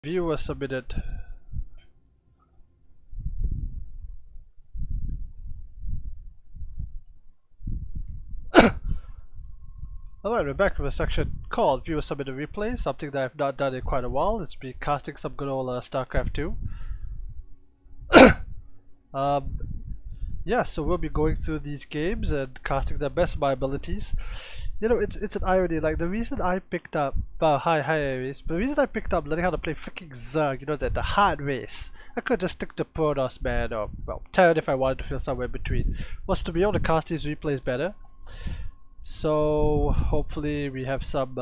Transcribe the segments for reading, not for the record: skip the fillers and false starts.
Viewer submitted. Alright, we're back with a section called Viewer Submitted Replay, something that I've not done in quite a while. It's been casting some good old Starcraft 2. Yeah, so we'll be going through these games and casting the best of my abilities. You know, it's an irony, like the reason I picked up, hi Aries, but the reason I picked up learning how to play freaking Zerg, you know, the hard race. I could just stick to Protoss, man, or, well, Terran if I wanted to feel somewhere in between. Was to be able to cast these replays better. So hopefully we have some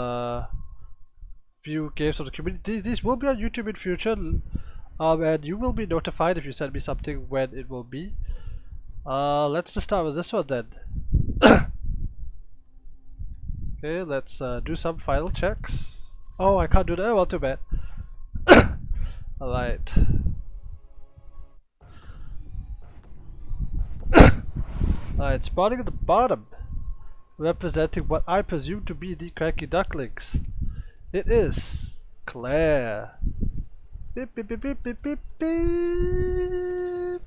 few games from the community. These will be on YouTube in future, and you will be notified if you send me something when it will be. Let's just start with this one then. Okay, let's do some final checks. Oh, I can't do that. Well, too bad. Alright. Alright, spawning at the bottom, representing what I presume to be the cranky ducklings. It is Clare. Beep, beep, beep, beep, beep, beep, beep.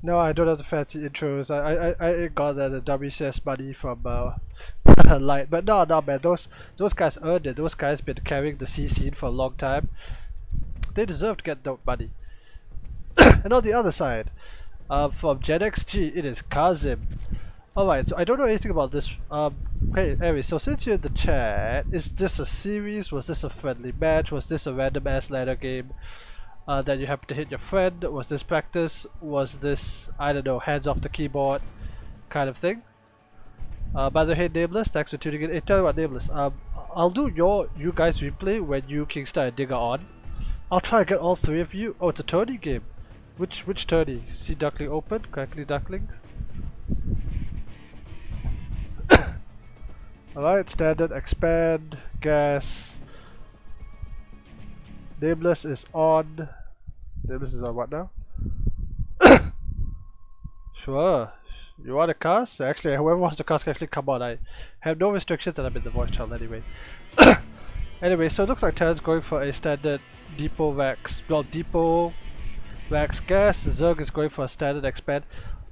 No, I don't have the fancy intros. I got the WCS money from Light, but no, man. Those guys earned it. Those guys been carrying the C scene for a long time. They deserve to get that money. And on the other side, from GenXG, it is Kazmir. Alright, so I don't know anything about this. Okay, anyway, so since you're in the chat, is this a series? Was this a friendly match? Was this a random ass ladder game that you happen to hit your friend? Was this practice? Was this, I don't know, hands off the keyboard kind of thing? By the way, Nameless, thanks for tuning in. Hey, tell you what, Nameless, I'll do you guys replay when you KingStar and Digger on. I'll try to get all three of you. Oh, it's a tourney game. Which tourney? See Duckling Open? Crackly Ducklings? Alright, standard, expand, gas. Nameless is on. Nameless is on what now? Sure. You want to cast? Actually, whoever wants to cast can actually come on. I have no restrictions and I'm in the voice channel anyway. Anyway, so it looks like Terran's going for a standard depot wax. Well, depot wax gas. Zerg is going for a standard expand.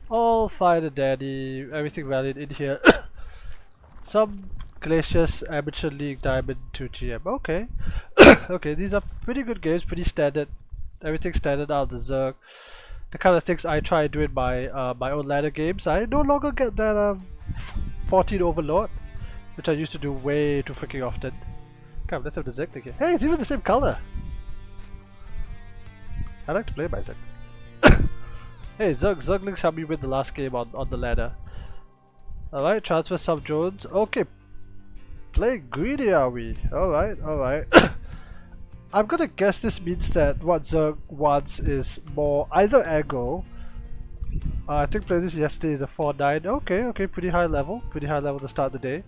All fine and dandy. Everything valid in here. Some Glacius Amateur League Diamond 2 GM. Okay. Okay, these are pretty good games, pretty standard. Everything standard out of the Zerg. The kind of things I try doing my my own ladder games. I no longer get that 14 Overlord, which I used to do way too freaking often. Come, let's have the Zerg here. Hey, it's even the same color. I like to play my Zerg. Hey, Zerglings helped me win the last game on the ladder. Alright, transfer some drones. Okay. Playing greedy are we? Alright, alright. I'm gonna guess this means that what Zerg wants is more either aggro. I think playing this yesterday is a 4-9. Okay, okay, pretty high level. Pretty high level to start the day.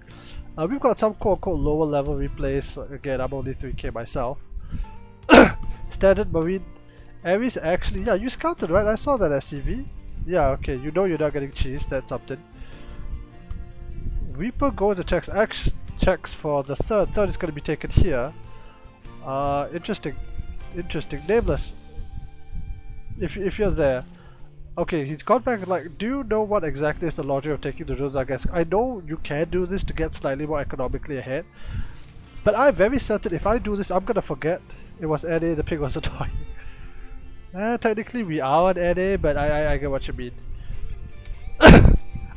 We've got some quote-unquote lower level replays. So again, I'm only 3k myself. Standard Marine. Aries actually, yeah, you scouted, right? I saw that SCV. Yeah, okay, you know you're not getting cheese, that's something. Reaper goes and checks for the third. Third is going to be taken here. Interesting. Interesting. Nameless. If you're there. Okay, he's gone back. Like, do you know what exactly is the logic of taking the drones? I guess I know you can do this to get slightly more economically ahead, but I'm very certain if I do this, I'm gonna forget it was NA. The ping was annoying. Technically, we are on NA, but I get what you mean.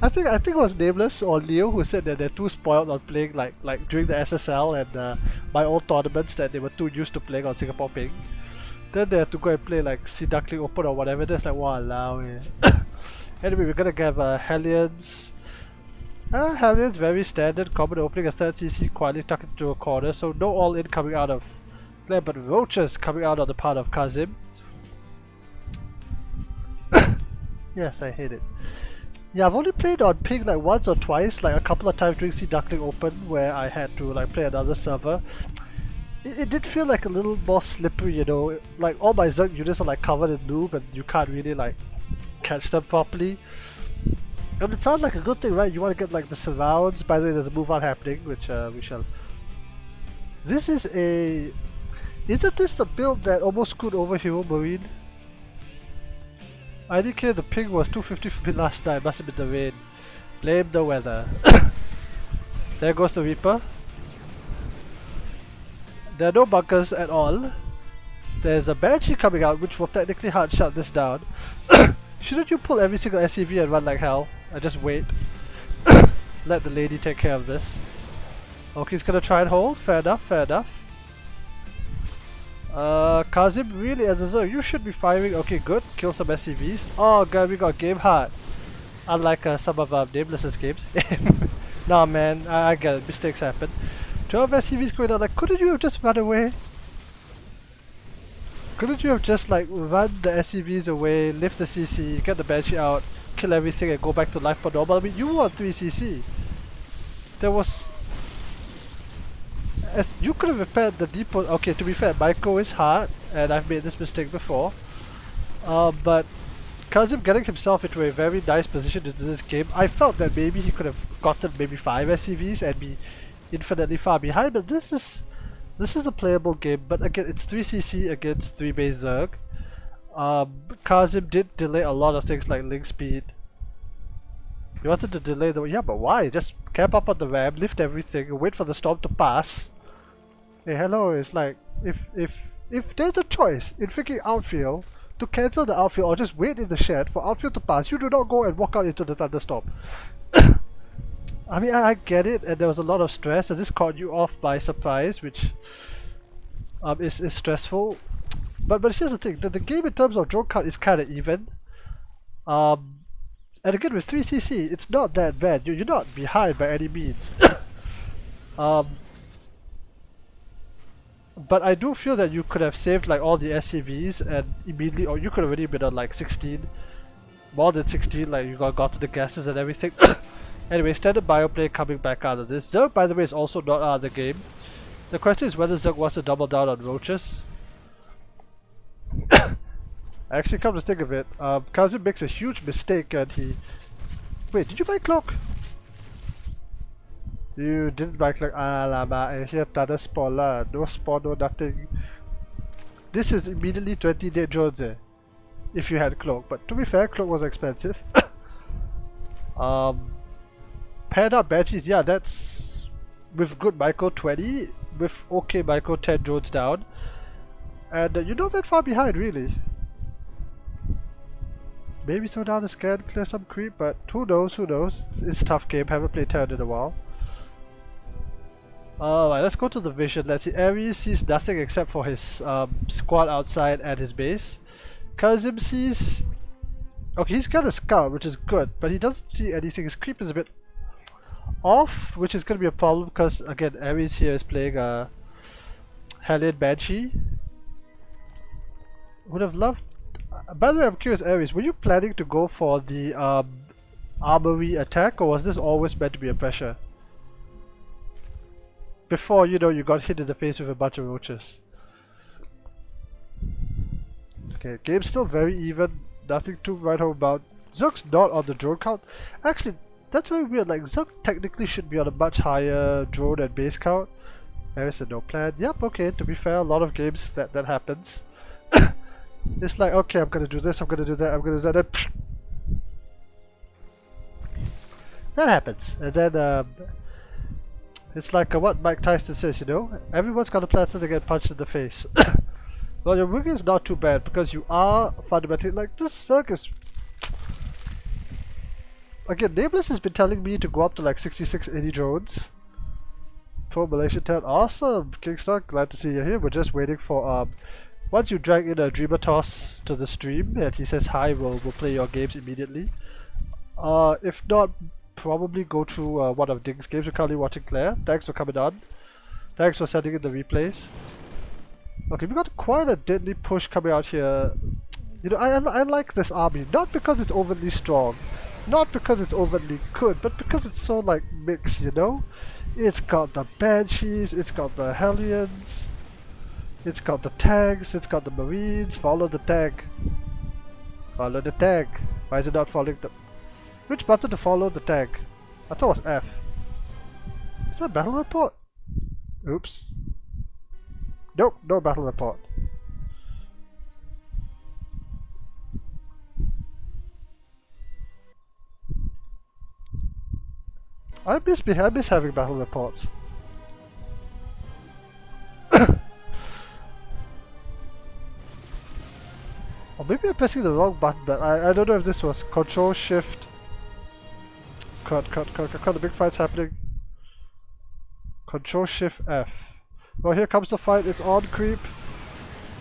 I think it was Nameless or Leo who said that they're too spoiled on playing like during the SSL and my old tournaments, that they were too used to playing on Singapore ping. Then they have to go and play like Sea Duckling Open or whatever. That's like walao. Anyway, we're gonna have Hellions. Hellions very standard, common opening a third CC quietly tucked into a corner, so no all in coming out of Clare, but roaches coming out on the part of Kazmir. Yes, I hate it. Yeah, I've only played on ping like once or twice, like a couple of times during Sea Duckling Open where I had to like play another server. It did feel like a little more slippery, you know, like all my Zerg units are like covered in noob and you can't really like catch them properly. And it sounds like a good thing, right? You want to get like the surrounds. By the way, there's a move on happening, which we shall... This is a Isn't this the build that almost screwed over Hero Marine? I indicated the ping was 250 for me last night, must have been the rain. Blame the weather. There goes the Reaper. There are no bunkers at all. There's a Banshee coming out which will technically hard shut this down. Shouldn't you pull every single SCV and run like hell? And just wait. Let the lady take care of this. Okay, he's gonna try and hold. Fair enough, fair enough. Kazim, really, as a Zerg, you should be firing. Okay, good. Kill some SCVs. Oh god, we got game hard. Unlike some of Nameless's games. Nah man, I get it. Mistakes happen. 12 SCVs going on. Like, couldn't you have just run away? Couldn't you have just like run the SCVs away, lift the CC, get the Banshee out, kill everything and go back to life per normal? I mean, you were on 3 CC. There was... As you could have repaired the depot. Okay, to be fair, Micro is hard, and I've made this mistake before. But Kazim getting himself into a very nice position in this game, I felt that maybe he could have gotten maybe 5 SCVs and be infinitely far behind. But this is a playable game. But again, it's 3 CC against 3 base Zerg. Kazim did delay a lot of things like link speed. He wanted to delay the... Yeah, but why? Just camp up on the ramp, lift everything, wait for the storm to pass. Hey, hello, it's like, if there's a choice in freaking outfield to cancel the outfield or just wait in the shed for outfield to pass, you do not go and walk out into the thunderstorm. I mean, I get it, and there was a lot of stress, and this caught you off by surprise, which is stressful. But here's the thing, the game in terms of drone count is kind of even. And again, with 3 CC, it's not that bad. You're not behind by any means. But I do feel that you could have saved like all the SCVs and immediately, or you could have already been on like 16, more than 16, like you got to the gases and everything. Anyway, standard bioplay coming back out of this. Zerg, by the way, is also not out of the game. The question is whether Zerg wants to double down on roaches. Actually, come to think of it, Kazim makes a huge mistake and he... Wait, did you buy cloak? You didn't buy cloak. Alamak, here tada spawn lah. No spawn, no nothing. This is immediately 20 dead drones if you had cloak, but to be fair, cloak was expensive. Paired up Banshees, yeah, that's with good micro 20, with okay micro 10 drones down. And you're not that far behind really. Maybe slow down the scan, clear some creep, but who knows, who knows. It's a tough game, haven't played Terran in a while. Alright, let's go to the vision. Let's see, Ares sees nothing except for his squad outside and his base. Kazim sees... Okay, he's got a scout, which is good, but he doesn't see anything. His creep is a bit off, which is going to be a problem because, again, Ares here is playing a Hellion Banshee. Would have loved... By the way, I'm curious, Ares, were you planning to go for the armory attack, or was this always meant to be a pressure? Before, you know, you got hit in the face with a bunch of roaches. Okay, game's still very even, nothing to write home about. Zerg's not on the drone count. Actually, that's very weird, like Zerg technically should be on a much higher drone and base count. Ares said no plan. Yep, okay, to be fair, a lot of games that happens. It's like, okay, I'm gonna do this, I'm gonna do that, I'm gonna do that, and that happens. And then it's like what Mike Tyson says, you know, everyone's got a plan till they get punched in the face. Well, your movie is not too bad because you are fundamentally like this circus. Again, Nameless has been telling me to go up to like 66, 80 drones for Malaysian Town. Awesome, KingStar, glad to see you here. We're just waiting for once you drag in a Dreamer Toss to the stream and he says hi, we'll play your games immediately. If not, probably go through one of Ding's games. We're currently watching Clare. Thanks for coming on. Thanks for sending in the replays. Okay, we got quite a deadly push coming out here. You know, I like this army, not because it's overly strong, not because it's overly good, but because it's so like mixed, you know? It's got the Banshees, it's got the Hellions, it's got the tanks, it's got the Marines. Follow the tank. Follow the tank. Why is it not following the... Which button to follow the tank? I thought it was F. Is that a battle report? Oops. Nope, no battle report. I miss having battle reports. Or maybe I'm pressing the wrong button, but I don't know if this was Control Shift. Cut, the big fight's happening. Control Shift F. Well, here comes the fight, it's on creep.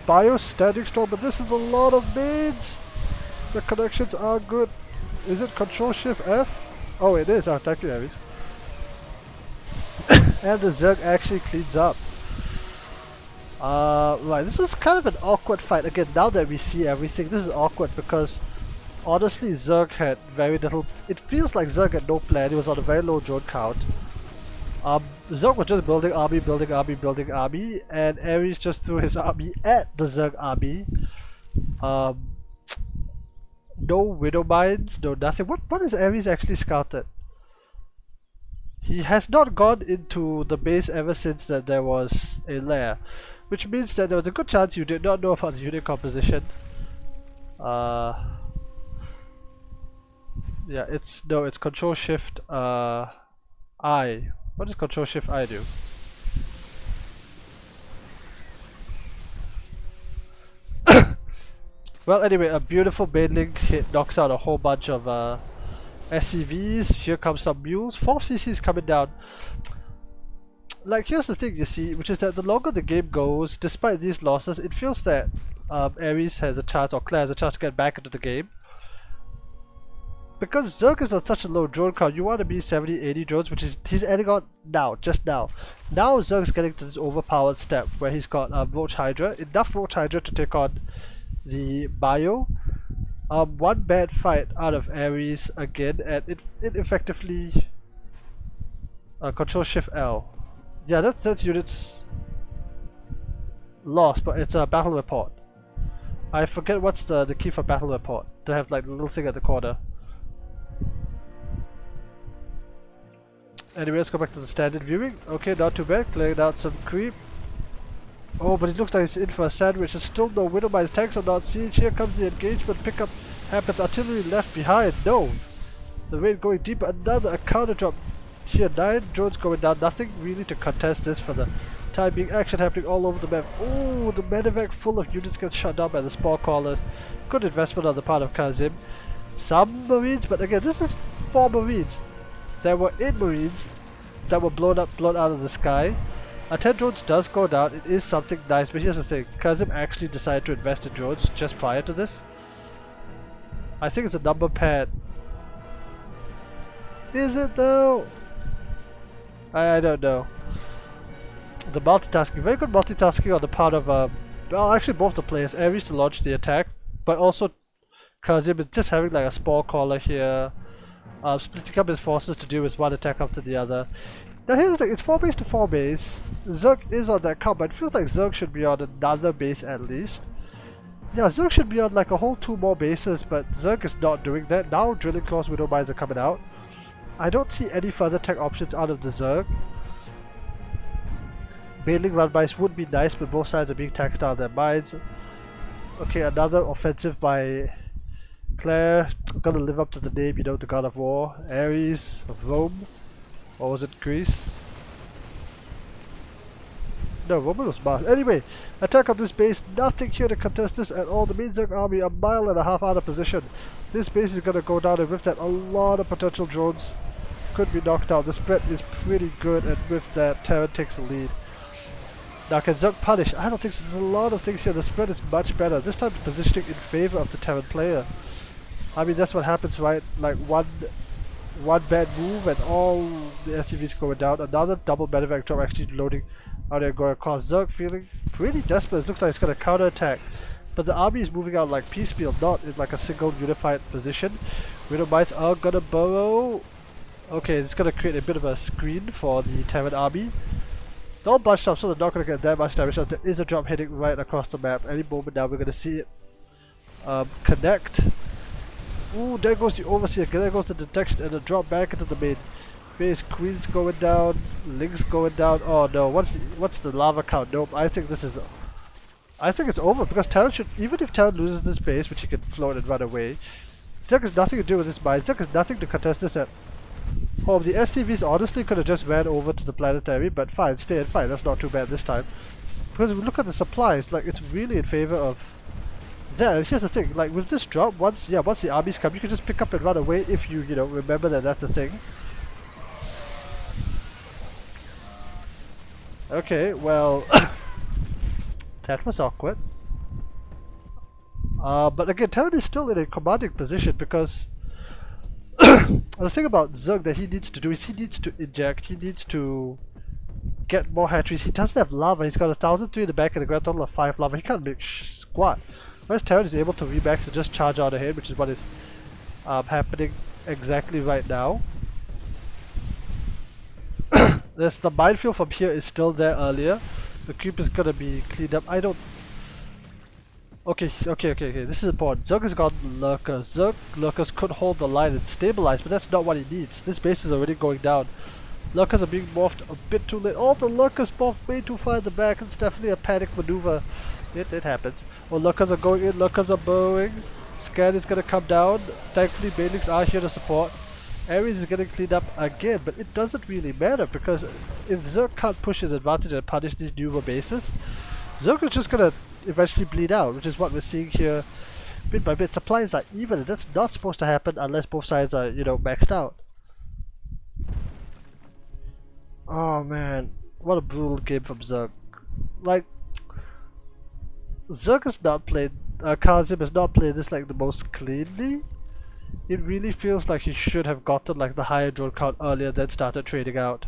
Bio standing strong, but this is a lot of maids! The connections are good. Is it Control Shift F? Oh, it is. Oh, thank you, Aries. And the Zerg actually cleans up. Right, this is kind of an awkward fight. Again, now that we see everything, this is awkward because honestly, Zerg had very little. It feels like Zerg had no plan. He was on a very low drone count. Zerg was just building army, and Ares just threw his army at the Zerg army. No widow mines, no nothing. What is Ares actually scouted? He has not gone into the base ever since that there was a lair, which means that there was a good chance you did not know about the unit composition. Yeah, it's Control Shift I. What does Control Shift I do? Well, anyway, a beautiful Baneling hit knocks out a whole bunch of SCVs. Here comes some mules. 4th CC is coming down. Like, here's the thing, you see, which is that the longer the game goes, despite these losses, it feels that Ares has a chance, or Clare has a chance to get back into the game. Because Zerg is on such a low drone count, you want to be 70-80 drones, which is he's adding on now, just now. Now Zerg's getting to this overpowered step where he's got Roach Hydra, enough Roach Hydra to take on the bio. One bad fight out of Ares again, and it effectively Control Shift L. Yeah, that's units lost, but it's a battle report. I forget what's the key for battle report. To have like the little thing at the corner. Anyway, let's go back to the standard viewing. Okay, not too bad. Clearing out some creep. Oh, but it looks like he's in for a sandwich. There's still no widow mines. Tanks are not seen. Here comes the engagement. Pickup happens. Artillery left behind. No. The raid going deeper. Another counter drop. Here, 9 drones going down. Nothing really to contest this for the time being. Action happening all over the map. Oh, the medevac full of units gets shut down by the spore callers. Good investment on the part of Kazmir. Some marines, but again, this is 4 marines. There were 8 marines that were blown out of the sky. 10 drones does go down. It is something nice, but here's the thing. Kazmir actually decided to invest in drones just prior to this. I think it's a number pad. Is it though? I don't know. The multitasking, very good multitasking on the part of well, actually both the players. Ares to launch the attack, but also Kazmir just having like a spore caller here, splitting up his forces to do his one attack after the other. Now here's the thing, it's 4 base to 4 base. Zerg is on that count, but it feels like Zerg should be on another base at least. Yeah, Zerg should be on like a whole 2 more bases, but Zerg is not doing that. Now Drilling Claws Widow Mines are coming out. I don't see any further tech options out of the Zerg. Baneling run mines would be nice, but both sides are being taxed out of their mines. Okay, another offensive by Clare. Gonna live up to the name, you know, the God of War. Ares of Rome. Or was it Greece? No, Roman was Mars. Anyway, attack on this base. Nothing here to contest this at all. The main Zerg army a mile and a half out of position. This base is gonna go down, and with that, a lot of potential drones could be knocked out. The spread is pretty good, and with that, Terran takes the lead. Now, can Zerg punish? I don't think so. There's a lot of things here. The spread is much better. This time, the positioning in favor of the Terran player. I mean, that's what happens, right? Like one bad move and all the SCVs going down. Another double medevac drop actually loading out there going across. Zerg feeling pretty desperate. It looks like it's going to counterattack. But the army is moving out like piecemeal, not in like a single unified position. Widow Mites are going to burrow. Okay, it's going to create a bit of a screen for the Terran army. They're all bunched up, so they're not going to get that much damage. There is a drop hitting right across the map. Any moment now we're going to see it connect. Ooh, there goes the overseer, there goes the detection and the drop back into the main. Base Queen's going down. Link's going down. Oh no, what's the lava count? Nope, I think this is... I think it's over because Terran should... Even if Terran loses this base, which he can float and run away, Zerg has nothing to do with this mine. Zerg has nothing to contest this at home. The SCVs honestly could have just ran over to the planetary, but fine, stay and fine. That's not too bad this time. Because if we look at the supplies, like, it's really in favor of that. And here's the thing, like, with this drop, once the armies come, you can just pick up and run away if you know, remember that that's a thing. Okay, well, that was awkward. But again, Terran is still in a commanding position because the thing about Zerg that he needs to do is he needs to inject, he needs to get more hatcheries. He doesn't have lava, he's got 1,003 in the back and a grand total of 5 lava. He can't make squat. Whereas Terran is able to remax and just charge out ahead, which is what is happening exactly right now. There's the minefield from here is still there earlier. The creep is gonna be cleaned up. I don't... Okay. This is important. Zerg has got lurkers. Zerg lurkers could hold the line and stabilize, but that's not what he needs. This base is already going down. Lurkers are being morphed a bit too late. All the lurkers morphed way too far in the back. It's definitely a panic maneuver. It happens. Well, lurkers are going in. Lurkers are burrowing. Scan is gonna come down. Thankfully, Bailings are here to support. Ares is getting cleaned up again, but it doesn't really matter because if Zerg can't push his advantage and punish these newer bases, Zerg is just gonna eventually bleed out, which is what we're seeing here bit by bit. Supplies are even, and that's not supposed to happen unless both sides are, you know, maxed out. Oh man, what a brutal game from Zerg. Like, Zerg has not played, Kazim has not played this like the most cleanly. It really feels like he should have gotten like the higher drone count earlier, then started trading out.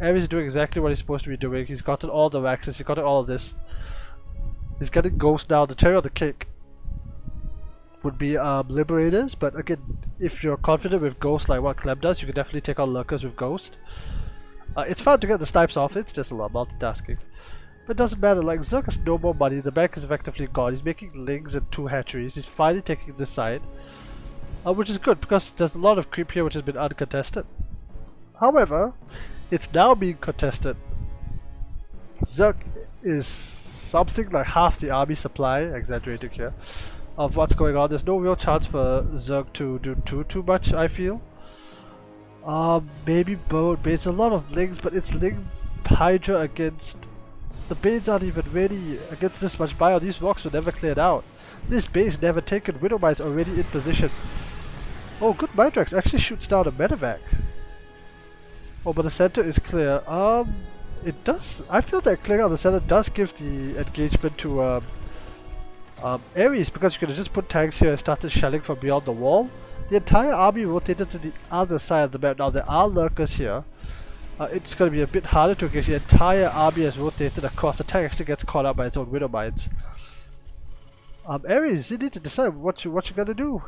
Ares is doing exactly what he's supposed to be doing. He's gotten all the waxes, he's gotten all of this. He's getting ghosts now. The cherry on the cake would be liberators, but again, if you're confident with ghosts like what Clem does, you can definitely take on lurkers with ghost. It's fun to get the snipes off, it's just a lot of multitasking. But it doesn't matter, like Zerg has no more money, the bank is effectively gone, he's making lings and 2 hatcheries, he's finally taking this side. Which is good because there's a lot of creep here which has been uncontested. However, it's now being contested. Zerg is something like half the army supply, exaggerating here, of what's going on. There's no real chance for Zerg to do too much, I feel. Maybe boat base, a lot of lings, but it's ling Hydra against... The base aren't even ready against this much bio. These rocks were never cleared out. This base never taken. Widowmine's already in position. Oh, good Mitrax actually shoots down a medevac. Oh, but the center is clear. It does. I feel that clearing out the center does give the engagement to Ares, because you could have just put tanks here and started shelling from beyond the wall. The entire army rotated to the other side of the map. Now there are lurkers here. It's going to be a bit harder to engage. The entire army has rotated across. The tank actually gets caught up by its own widow mines. Ares, you need to decide what you're gonna do.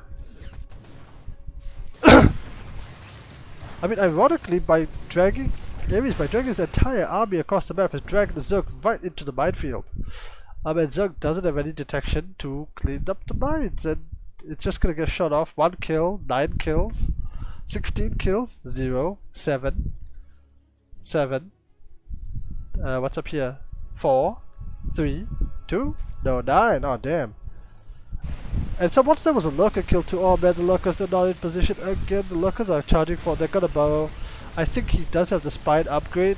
I mean, ironically, by dragging his entire army across the map, has dragged the Zerg right into the minefield. And Zerg doesn't have any detection to clean up the mines, and it's just gonna get shot off. 1 kill, 9 kills, 16 kills, 0, 7, 7. What's up here? 4, 3, 2, no, 9. Oh damn. And once there was a lurker kill too. Oh man, the lurkers are not in position again. The lurkers are charging for. They're gonna burrow. I think he does have the spine upgrade.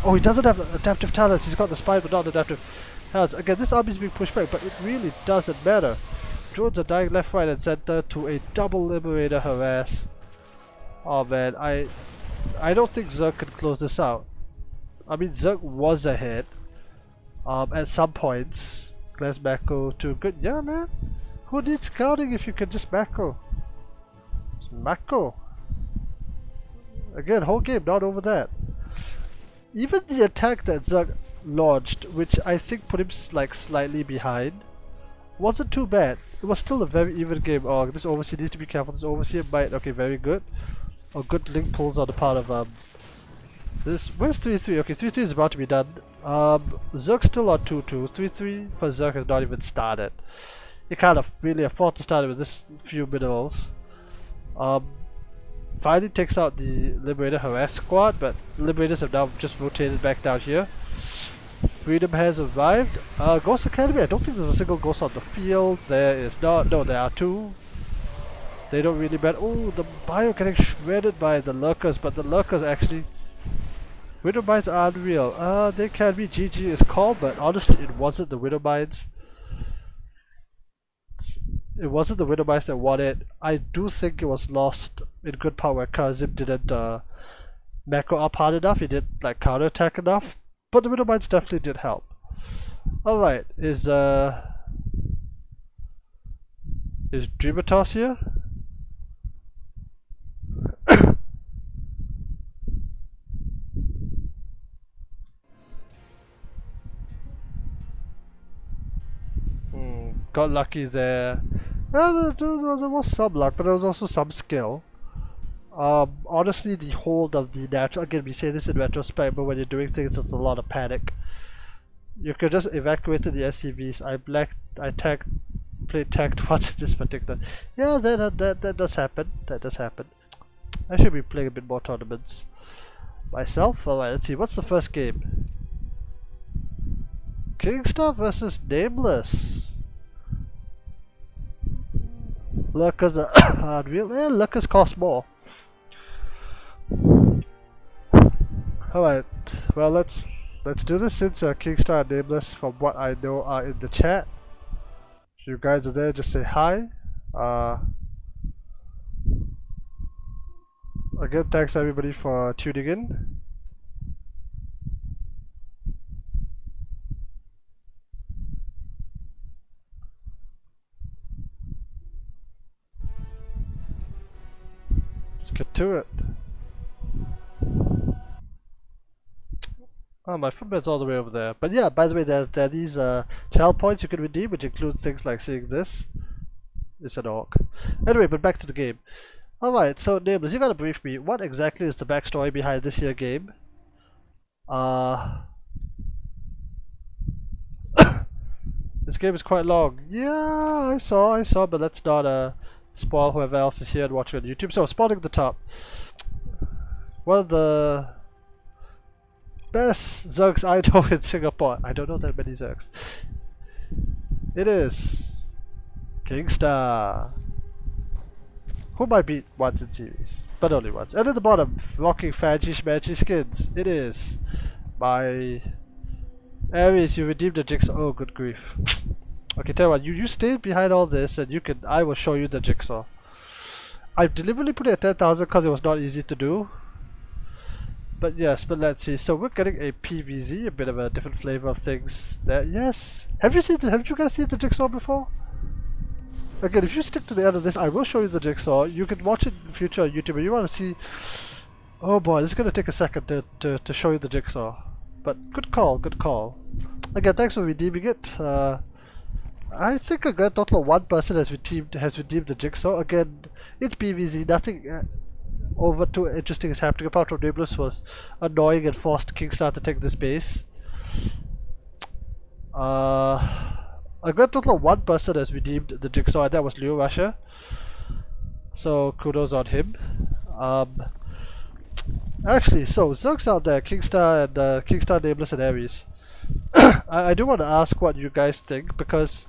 Oh, he doesn't have adaptive talents. He's got the spine but not adaptive talents. Again, this army is being pushed back, but it really doesn't matter. Drones are dying left, right, and center to a double liberator harass. Oh man, I don't think Zerg can close this out. I mean, Zerg was ahead at some points. Clare's macro too good. Yeah, man. Who needs scouting if you can just macro? Just macro. Again, whole game, not over that. Even the attack that Zerg launched, which I think put him like slightly behind, wasn't too bad. It was still a very even game. Oh, this overseer needs to be careful. This overseer might. Okay, very good. Oh, good link pulls on the part of this. Where's 3-3? Okay, 3-3 is about to be done. Zerg's still on 2-2. 3-3 for Zerg has not even started. You can't really afford to start it with this few minerals. finally takes out the Liberator Harass squad, but the Liberators have now just rotated back down here. Freedom has arrived. Ghost Academy, I don't think there's a single ghost on the field. There is not. No, there are two. They don't really matter. Oh, the bio getting shredded by the lurkers, but the lurkers actually... Widow Mines are unreal. They can be GG is called, but honestly it wasn't the Widow Mines. It wasn't the Widow Mines that won it. I do think it was lost in good part where Kazmir didn't macro up hard enough. He didn't like counterattack enough. But the Widow Mines definitely did help. Alright, is Dreamatos here? Got lucky there. Well, there was some luck, but there was also some skill. Honestly, the hold of the natural, again we say this in retrospect, but when you're doing things it's a lot of panic. You could just evacuate the SCVs. I played tagged once in this particular. Yeah, that does happen. That does happen. I should be playing a bit more tournaments myself. Alright, let's see, what's the first game? KingStar versus Nameless. Lurkers are unreal. Lurkers cost more. Alright, well let's do this since KingStar and Nameless, from what I know, are in the chat. If you guys are there, just say hi. Again, thanks everybody for tuning in. Let's get to it. Oh, my footbed's all the way over there. But yeah, by the way, there are these channel points you can redeem, which include things like seeing this. It's an orc. Anyway, but back to the game. Alright, so Nameless, you gotta brief me. What exactly is the backstory behind this here game? This game is quite long. Yeah, I saw, but let's not spoil whoever else is here and watching on YouTube. So, spawning at the top. One of the best Zergs I know in Singapore. I don't know that many Zergs. It is KingStar, whom I beat once in series, but only once. And at the bottom, rocking fancy schmancy skins. It is my Aries. You redeemed the JIGSAW. Oh, good grief. Okay, tell you what, you stay behind all this and I will show you the JIGSAW. I've deliberately put it at 10,000 because it was not easy to do. But yes, but let's see. So we're getting a PVZ, a bit of a different flavor of things there. Yes. Have you guys seen the JIGSAW before? Again, if you stick to the end of this, I will show you the JIGSAW. You can watch it in the future on YouTube, and you want to see... Oh boy, this is going to take a second to show you the JIGSAW. But good call, good call. Again, thanks for redeeming it. I think a grand total of one person has redeemed the JIGSAW. Again, it's PVZ, nothing over too interesting is happening, apart from Nameless was annoying and forced KingStar to take this base. A grand total of one person has redeemed the JIGSAW, and that was Leo Russia. So kudos on him. Actually, so Zergs out there, KingStar and KingStar, Nameless, and Aries. I do want to ask what you guys think, because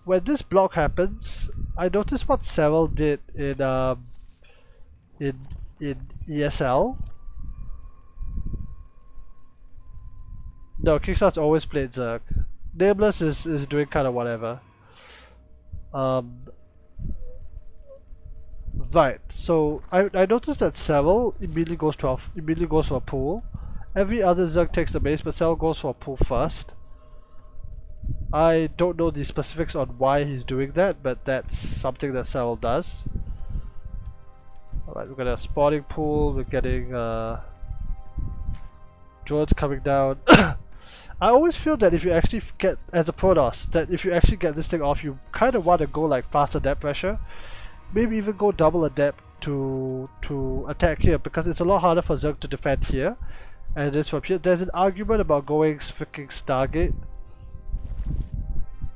when this block happens, I noticed what Cyril did in ESL. No, KingStar's always played Zerg. Nameless is doing kind of whatever. Right, so I noticed that Cyril immediately goes for a pool. Every other Zerg takes the base, but Cyril goes for a pool first. I don't know the specifics on why he's doing that, but that's something that Cyril does. Alright, we're getting a spawning pool, we're getting drones coming down. I always feel that if you actually get, as a Protoss, that if you actually get this thing off, you kind of want to go like faster depth pressure. Maybe even go double adept to attack here, because it's a lot harder for Zerg to defend here. And it is from here. There's an argument about going freaking Stargate.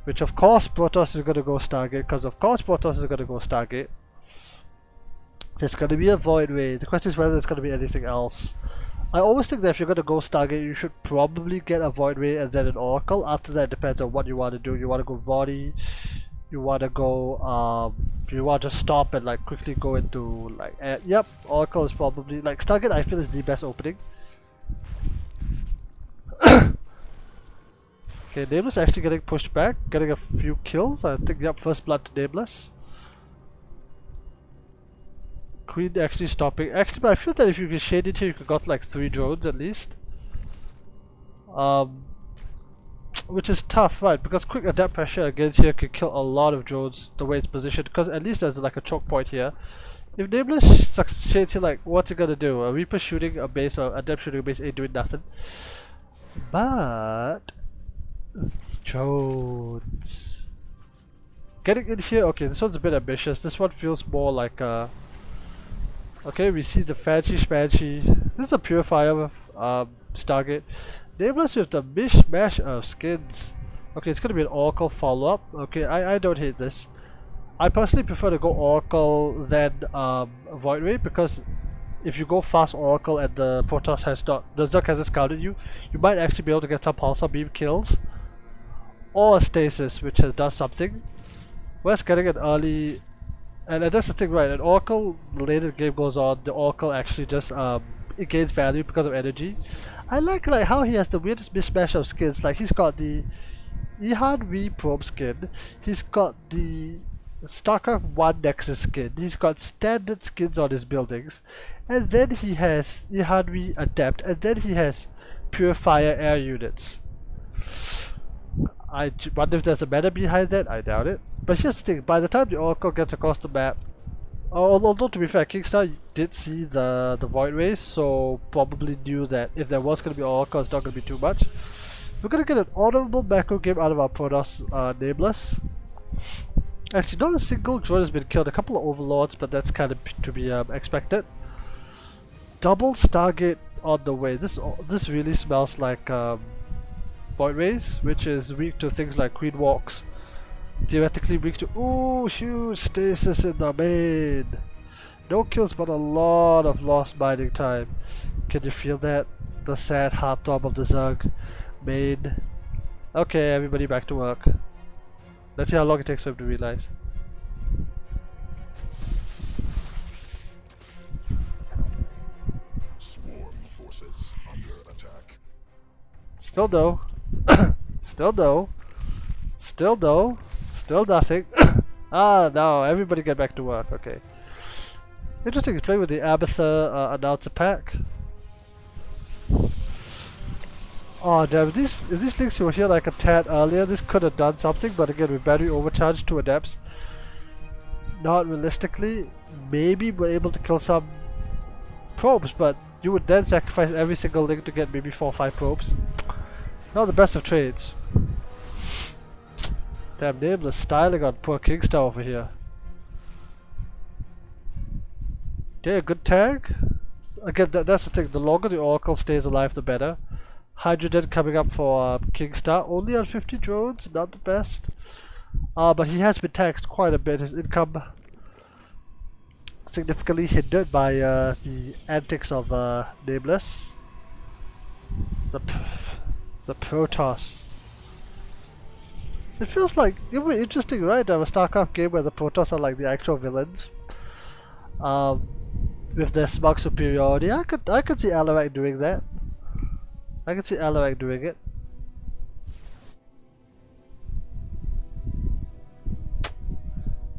Which of course Protoss is going to go Stargate, because of course Protoss is going to go Stargate. There's gonna be a Void Ray. The question is whether there's gonna be anything else. I always think that if you're gonna go Stargate, you should probably get a Void Ray and then an Oracle. After that, it depends on what you want to do. You want to go Voidy, you want to go, you want to stop and like quickly go into like, yep, Oracle is probably, like Stargate I feel is the best opening. Okay, Nameless actually getting pushed back, getting a few kills. I think, yep, first blood to Nameless. Queen actually stopping. Actually, but I feel that if you can shade it here, you could got like 3 drones at least. Which is tough, right? Because quick adapt pressure against here can kill a lot of drones the way it's positioned. Because at least there's like a choke point here. If Nameless shades here, like, what's it gonna do? A Reaper shooting a base or Adept shooting a base ain't doing nothing. But drones getting in here. Okay, this one's a bit ambitious. This one feels more like okay, we see the fancy spancy. This is a purifier with Stargate. Nameless with the mishmash of skins. Okay, it's gonna be an Oracle follow-up. Okay, I don't hate this. I personally prefer to go Oracle than Void Ray, because if you go fast Oracle and the Protoss has not, the Zerg hasn't scouted you, you might actually be able to get some Pulsar Beam kills. Or a Stasis, which does something. Whereas getting an early, and that's the thing, right? An Oracle, the later the game goes on, the Oracle actually just it gains value because of energy. I like how he has the weirdest mismatch of skins. Like he's got the Ihan V probe skin, he's got the Starcraft 1 Nexus skin, he's got standard skins on his buildings, and then he has Ihan V Adept, and then he has Purifier air units. I wonder if there's a meta behind that. I doubt it. But here's the thing, by the time the Oracle gets across the map, although to be fair, KingStar did see the Void Rays, so probably knew that if there was going to be Oracle, it's not going to be too much. We're going to get an honorable macro game out of our Protoss Nameless. Actually, not a single drone has been killed, a couple of Overlords, but that's kind of to be expected. Double Stargate on the way. This really smells like Void Rays, which is weak to things like Queen Walks. Theoretically weak to, ooh, huge Stasis in the main. No kills, but a lot of lost mining time. Can you feel that? The sad heartthrob of the Zerg main. Okay, everybody back to work. Let's see how long it takes for him to realize. Swarm forces under attack. Still no. Still no. Still no. Still nothing. Ah, no, everybody get back to work. Okay. Interesting, he's playing with the Abatha announcer pack. Oh damn, if these links were here like a tad earlier, this could have done something, but again, with battery overcharged to Adepts, not realistically, maybe we're able to kill some probes, but you would then sacrifice every single link to get maybe 4 or 5 probes. Not the best of trades. Damn, Nameless styling on poor KingStar over here. Okay, a good tag. Again, that's the thing, the longer the Oracle stays alive, the better. Hydrogen coming up for KingStar, only on 50 drones, not the best. But he has been taxed quite a bit. His income significantly hindered by the antics of Nameless. The Protoss. It feels like, it would be interesting, right? A Starcraft game where the Protoss are like the actual villains. With their smug superiority. I could see Alarak doing that. I can see Alarak doing it.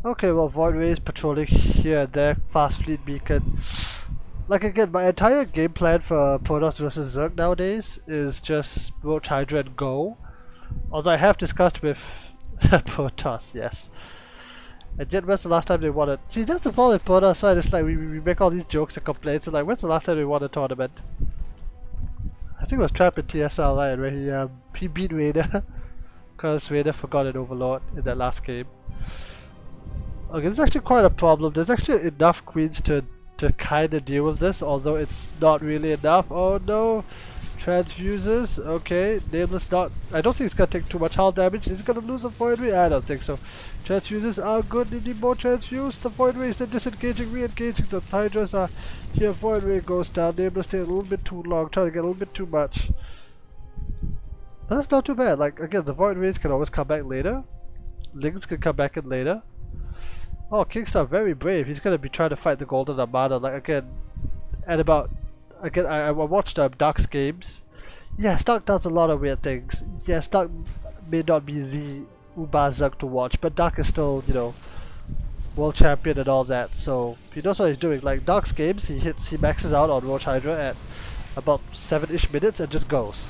Okay, well, Void Rays patrolling here and there, fast fleet beacon. Like again, my entire game plan for Protoss versus Zerg nowadays is just Roach Hydra and go. Although I have discussed with Protoss, yes. And yet, when's the last time they won it? See, that's the problem with Protoss, right? It's like we make all these jokes and complaints, and like, when's the last time they won a tournament? I think it was Trap in TSL, right, where he beat Raider because Raider forgot an Overlord in that last game. Okay, this is actually quite a problem. There's actually enough queens to kind of deal with this, although it's not really enough. Oh no! Transfuses, okay. Nameless not. I don't think it's gonna take too much hull damage. Is it gonna lose a void ray? I don't think so. Transfuses are good. You need more transfuse. The void rays are disengaging, re-engaging. The hydras are here. Void ray goes down. Nameless takes a little bit too long. Trying to get a little bit too much. But that's not too bad. Like again, the void rays can always come back later. Lings can come back in later. Oh, KingStar very brave. He's gonna be trying to fight the Golden Armada. Like again, at about. Again, I watched Dark's games. Yes, Dark does a lot of weird things. Yes, Dark may not be the Uber Zerg to watch, but Dark is still, you know, world champion and all that, so he knows what he's doing. Like Dark's games, he maxes out on Roach Hydra at about 7-ish minutes and just goes.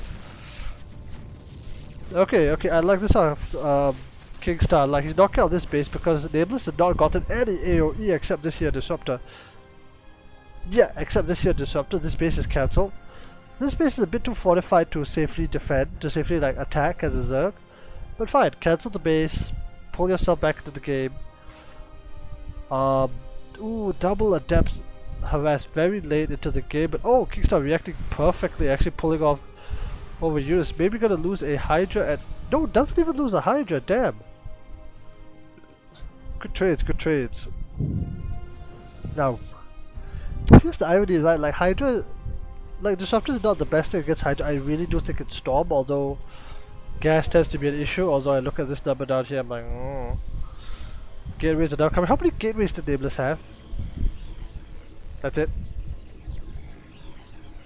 Okay, I like this KingStar. Like he's knocking out this base because Nameless has not gotten any AoE except this here Disruptor. Yeah, except this here Disruptor, this base is cancelled. This base is a bit too fortified to safely defend, to safely like attack as a Zerg. But fine, cancel the base, pull yourself back into the game. Ooh, double Adept harass very late into the game, but oh, KingStar reacting perfectly, actually pulling off over units. Maybe gonna lose a Hydra at... No, doesn't even lose a Hydra, damn. Good trades, good trades. Now, here's the irony, right? Like Hydra, like Disruptor is not the best thing against Hydra. I really do think it's Storm, although gas tends to be an issue. Although I look at this number down here, I'm like, gateways are now coming. How many gateways did Nameless have? That's it.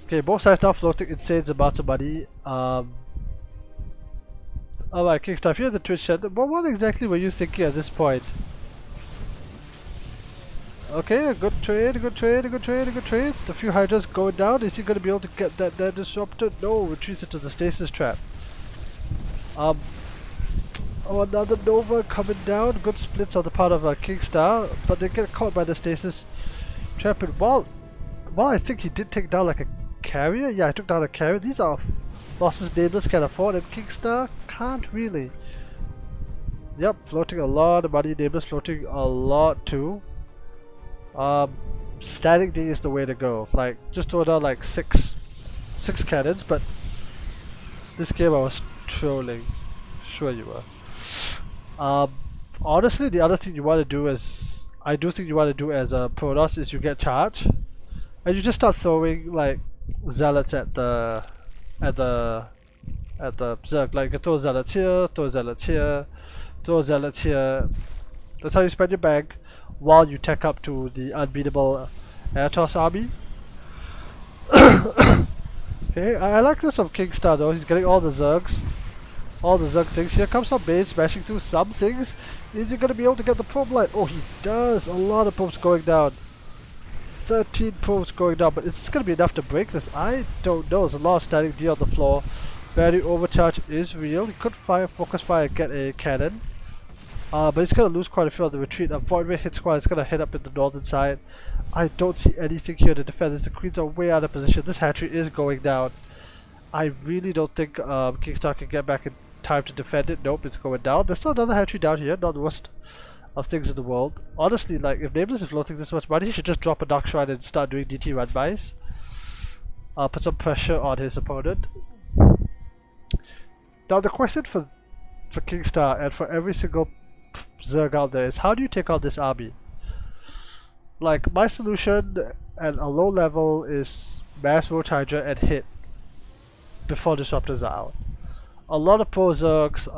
Okay, both sides now floating insane amounts of money. Alright, KingStar, if you're in the Twitch chat, what exactly were you thinking at this point? Okay, a good trade, a good trade, a good trade, a good trade. A few Hydras going down. Is he going to be able to get that Disruptor? No, retreats into the stasis trap. Oh, another Nova coming down. Good splits on the part of KingStar, but they get caught by the stasis trap. And while I think he did take down like a carrier, yeah, I took down a carrier. These are losses Nameless can afford, and KingStar can't really. Yep, floating a lot of money. Nameless floating a lot too. Static D is the way to go. Like, just throw down like six cannons, but this game I was trolling. Sure you were. Honestly, the other thing you want to do is, I do think you want to do as a Protoss is you get charge, and you just start throwing like zealots at the Zerg. Like you throw zealots here, throw zealots here, throw zealots here. That's how you spend your bank, while you tech up to the unbeatable Atos army. Okay, I like this from KingStar though. He's getting all the Zergs. All the Zerg things. Here comes some bait smashing through some things. Is he going to be able to get the probe line? Oh, he does. A lot of probes going down. 13 probes going down. But is this going to be enough to break this? I don't know. There's a lot of static D on the floor. Battery overcharge is real. He could fire, focus fire and get a cannon. But he's going to lose quite a few on the retreat. A void ray hit squad is going to hit up in the northern side. I don't see anything here to defend this. The Queens are way out of position. This hatchery is going down. I really don't think KingStar can get back in time to defend it. Nope, it's going down. There's still another hatchery down here. Not the worst of things in the world. Honestly, like, if Nameless is floating this much money, he should just drop a Dark Shrine and start doing DT run-bys. Put some pressure on his opponent. Now the question for KingStar and for every single Zerg out there is, how do you take out this army? Like, my solution at a low level is mass Roach Hydra and hit before disruptors are out. A lot of pro Zergs,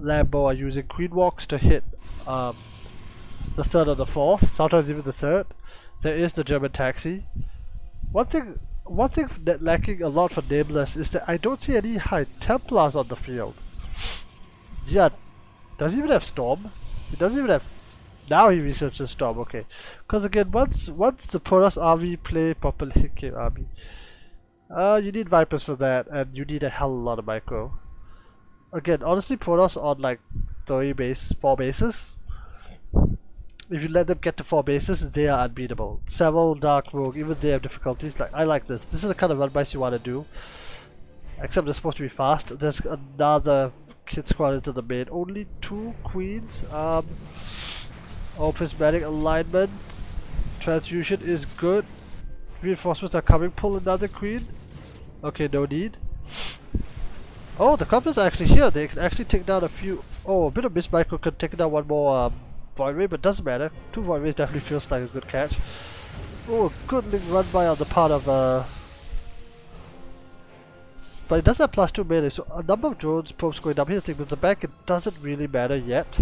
Lambo, are using Queen Walks to hit the 3rd or the 4th, sometimes even the 3rd. There is the German taxi. One thing that lacking a lot for Nameless is that I don't see any High Templars on the field. Yeah, does he even have Storm? He doesn't even have... Now he researches Storm, okay. Because again, once the Protoss army play properly, okay, army. You need Vipers for that, and you need a hell of a lot of micro. Again, honestly, Protoss on like 4 bases. If you let them get to 4 bases, they are unbeatable. Several Dark Rogue, even they have difficulties. Like, I like this. This is the kind of run-bys you want to do. Except they're supposed to be fast. There's another kid squad into the main. Only 2 queens. Oh, prismatic alignment. Transfusion is good. Reinforcements are coming. Pull another queen. Okay, no need. Oh, the Corpus are actually here. They can actually take down a few. Oh, a bit of Miss Micro could take down one more Void Ray, but doesn't matter. 2 Void Rays definitely feels like a good catch. Oh, a good link run by on the part of but it does have +2 melee, so a number of drones probes going up. Here's the thing, with the back it doesn't really matter yet.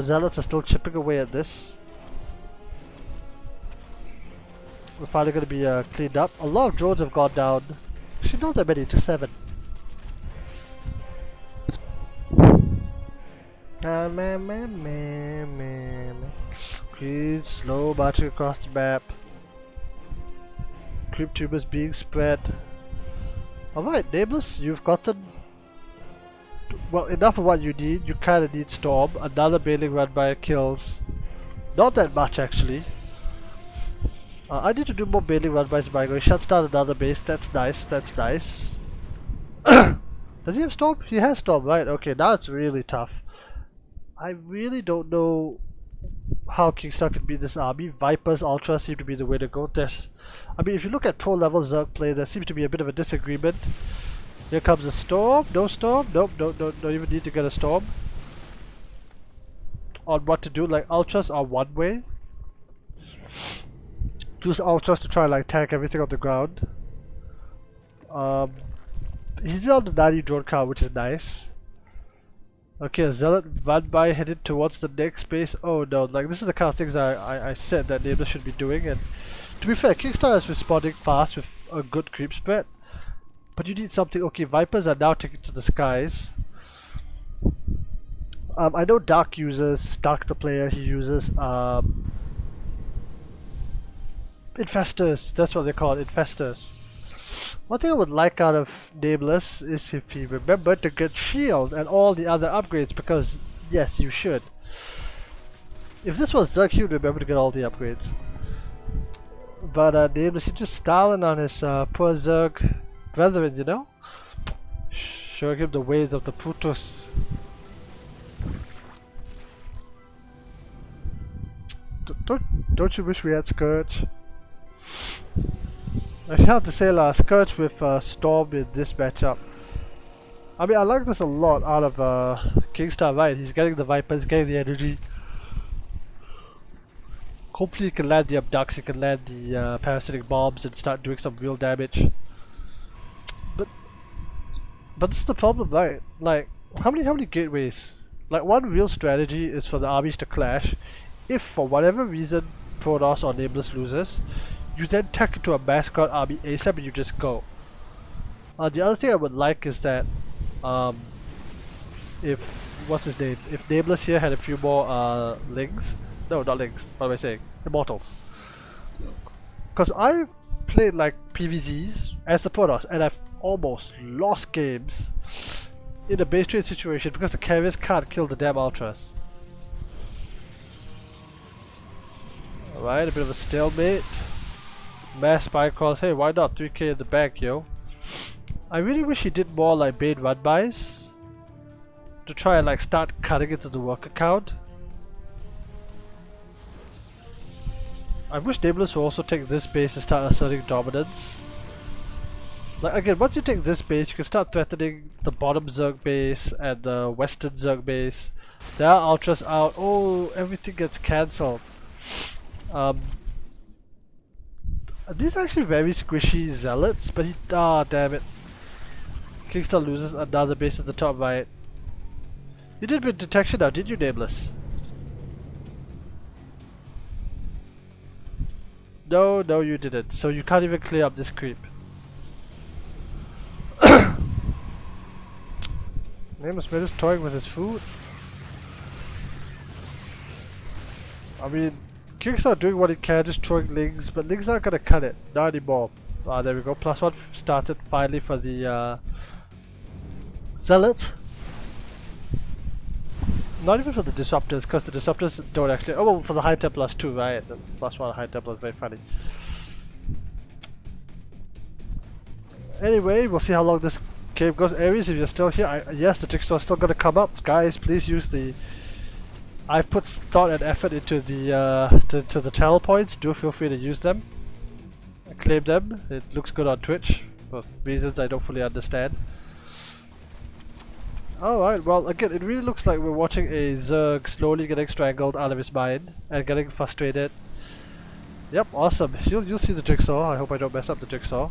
Zealots are still chipping away at this. We're finally going to be cleaned up. A lot of drones have gone down. Actually not that many, just 7. Please, slow marching across the map. Creep tumors being spread. Alright, Nameless, you've gotten well enough of what you need. You kinda need Storm. Another bailing run by kills. Not that much actually. I need to do more bailing run bys by going shuts down another base. That's nice, that's nice. Does he have Storm? He has Storm, right? Okay, now it's really tough. I really don't know how KingStar could beat this army. Vipers, Ultra seem to be the way to go. I mean, if you look at pro level Zerg play, there seems to be a bit of a disagreement. Here comes a Storm. No Storm. Nope, don't even need to get a Storm. On what to do, like Ultras are one way. Use Ultras to try and like tank everything on the ground. He's on the 90 drone count, which is nice. Okay, a Zealot run by headed towards the next base. Oh no, like this is the kind of things I said that Nameless should be doing, and to be fair, KingStar is responding fast with a good creep spread. But you need something. Okay, Vipers are now taken to the skies. I know Dark the player, he uses Infestors, that's what they call it, Infestors. One thing I would like out of Nameless is if he remembered to get Shield and all the other upgrades, because yes, you should. If this was Zerg, he would remember to get all the upgrades. But Nameless, he's just styling on his poor Zerg brethren, you know? Showing him the ways of the Brutus. Don't you wish we had Scourge? I have to say Scourge with Storm in this matchup. I mean, I like this a lot out of KingStar, right? He's getting the Vipers, getting the energy. Hopefully he can land the Abducts, he can land the parasitic bombs and start doing some real damage. But this is the problem, right? Like, how many gateways? Like, one real strategy is for the armies to clash. If for whatever reason Protoss or Nameless loses, you then tuck into a mascot army ASAP and you just go. The other thing I would like is that if Nameless here had a few more Lings, no, not Lings, what am I saying? Immortals. Because I've played like PVZs as the Protoss and I've almost lost games in a base trade situation because the carriers can't kill the damn Ultras. Alright, a bit of a stalemate. Mass spy calls, hey, why not 3k in the bank, yo? I really wish he did more like bait run-bys to try and like start cutting into the worker count. I wish Nameless will also take this base and start asserting dominance. Like again, once you take this base, you can start threatening the bottom Zerg base and the western Zerg base. There are Ultras out. Oh, everything gets cancelled. These are actually very squishy Zealots, but damn it. KingStar loses another base at the top right. You did with detection now, did you, Nameless? No, you didn't. So you can't even clear up this creep. Nameless made us toying with his food. I mean, KingStar doing what he can, just throwing Lings, but Lings aren't gonna cut it. Not anymore. Ah, there we go. +1 started finally for the Zealot. Not even for the Disruptors, because the Disruptors don't actually. Oh, well, for the High Templars too, right? The +1 High Templar is very funny. Anyway, we'll see how long this game goes. Ares, if you're still here, yes, the Jigsaw is still gonna come up. Guys, please use the. I've put thought and effort into the to the channel points. Do feel free to use them. Claim them. It looks good on Twitch for reasons I don't fully understand. Alright, well again, it really looks like we're watching a Zerg slowly getting strangled out of his mind and getting frustrated. Yep, awesome. You'll see the Jigsaw. I hope I don't mess up the Jigsaw.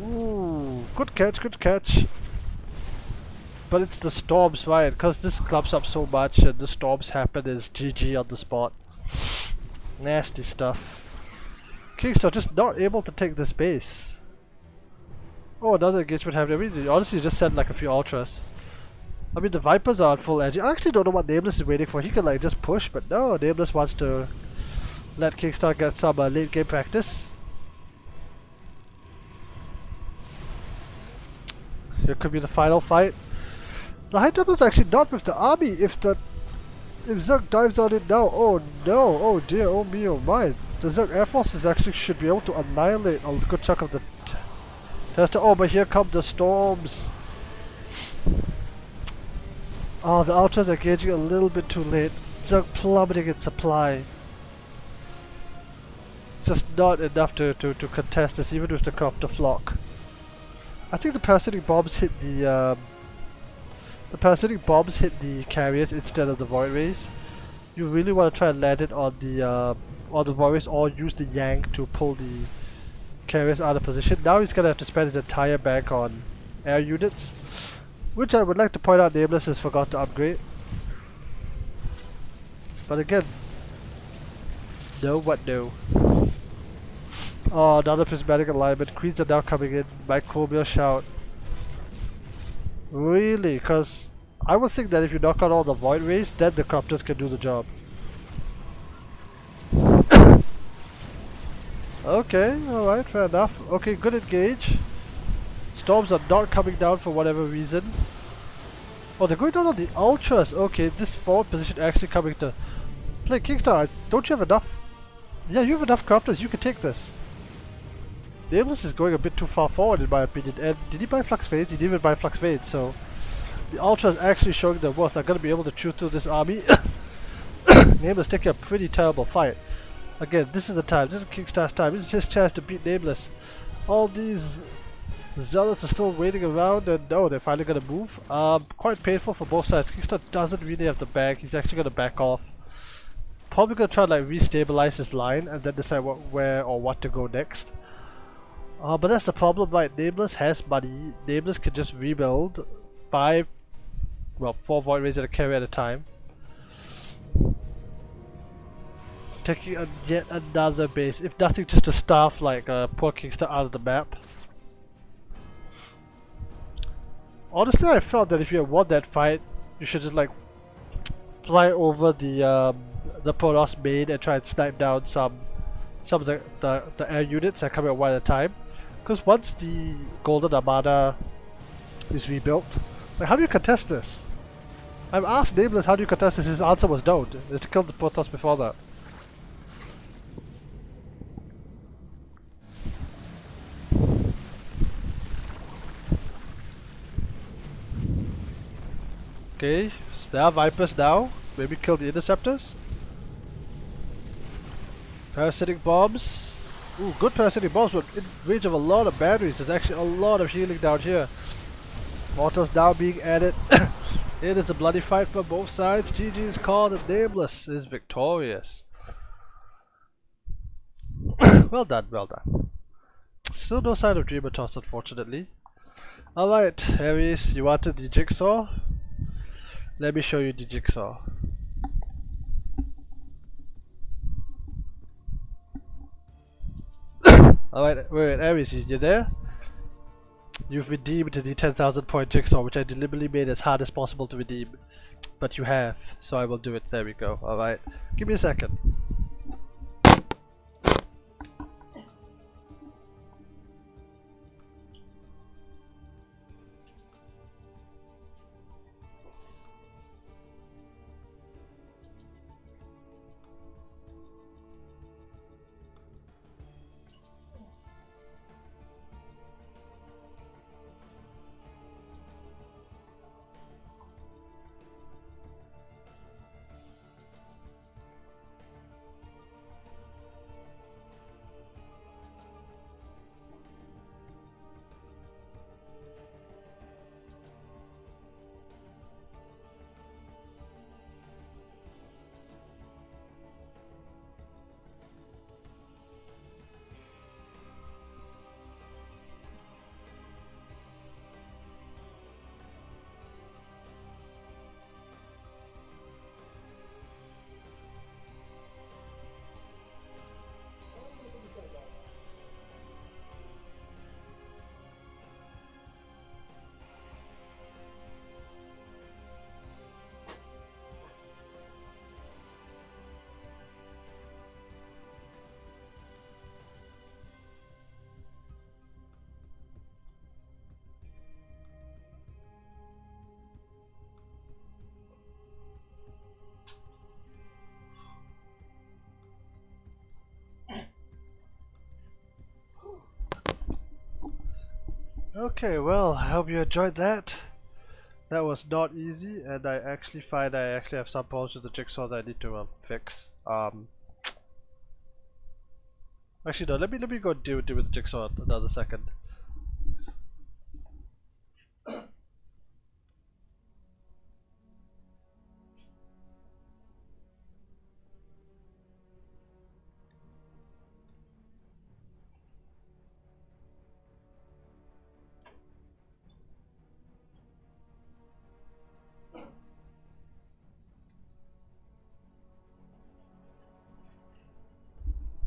Ooh, good catch, good catch. But it's the storms, right? Because this clumps up so much and the storms happen is GG on the spot. Nasty stuff. KingStar just not able to take this base. Oh, another engagement happening. I mean, honestly, just sent like a few ultras. I mean, the Vipers are on full edge. I actually don't know what Nameless is waiting for. He can like just push, but no, Nameless wants to let KingStar get some late game practice. Here could be the final fight. The High Templar is actually not with the army. If Zerg dives on it now, oh no, oh dear, oh me, oh my. The Zerg Air Forces actually should be able to annihilate a good chunk of the tester. Oh, but here come the storms. Oh, the Ultras are engaging a little bit too late. Zerg plummeting in supply. Just not enough to contest this, even with the copter flock. I think the parasitic bombs hit the carriers instead of the void rays. You really want to try and land it on the void rays or use the yank to pull the carriers out of position. Now he's gonna have to spend his entire bank on air units, which I would like to point out Nameless has forgot to upgrade. But again, no what no. Oh, another prismatic alignment. Queens are now coming in. Microbial shout. Really? Because I was thinking that if you knock out all the void rays, then the copters can do the job. Okay, alright, fair enough. Okay, good engage. Storms are not coming down for whatever reason. Oh, they're going down on the ultras. Okay, this forward position actually coming to play. KingStar, don't you have enough? Yeah, you have enough copters. You can take this. Nameless is going a bit too far forward in my opinion. And did he buy Flux Fades? He didn't even buy Flux Fades, so the Ultra is actually showing their worth. I'm going to be able to chew through this army. Nameless taking a pretty terrible fight. Again, this is the time. This is KingStar's time. This is his chance to beat Nameless. All these Zealots are still waiting around, and no, they're finally going to move. Quite painful for both sides. KingStar doesn't really have the bank. He's actually going to back off. Probably going to try to like restabilize his line and then decide where or what to go next. But that's the problem, right? Nameless has money. Nameless can just rebuild 4 void rays at a carry at a time. Taking yet another base, if nothing just to starve like poor KingStar out of the map. Honestly, I felt that if you had won that fight, you should just like fly over the Protoss main and try and snipe down some of the air units that come out one at a time. Because once the Golden Armada is rebuilt, like how do you contest this? I've asked Nameless how do you contest this, his answer was don't. It's to kill the Protoss before that. Okay, so there are Vipers now. Maybe kill the Interceptors. Parasitic Bombs. Ooh, good parasitic bombs, but in range of a lot of batteries. There's actually a lot of healing down here. Mortals now being added. It is a bloody fight for both sides. GG is called and Nameless is victorious. Well done, well done. Still no sign of Dreamer Toss, unfortunately. Alright, Ares, you wanted the Jigsaw? Let me show you the Jigsaw. Alright, wait, Ares, you there? You've redeemed the 10,000 point Jigsaw, which I deliberately made as hard as possible to redeem. But you have, so I will do it. There we go. Alright, give me a second. Okay, well, I hope you enjoyed that. That was not easy, and I actually find I actually have some problems with the jigsaw that I need to fix. Actually, no. Let me go deal with the jigsaw another second.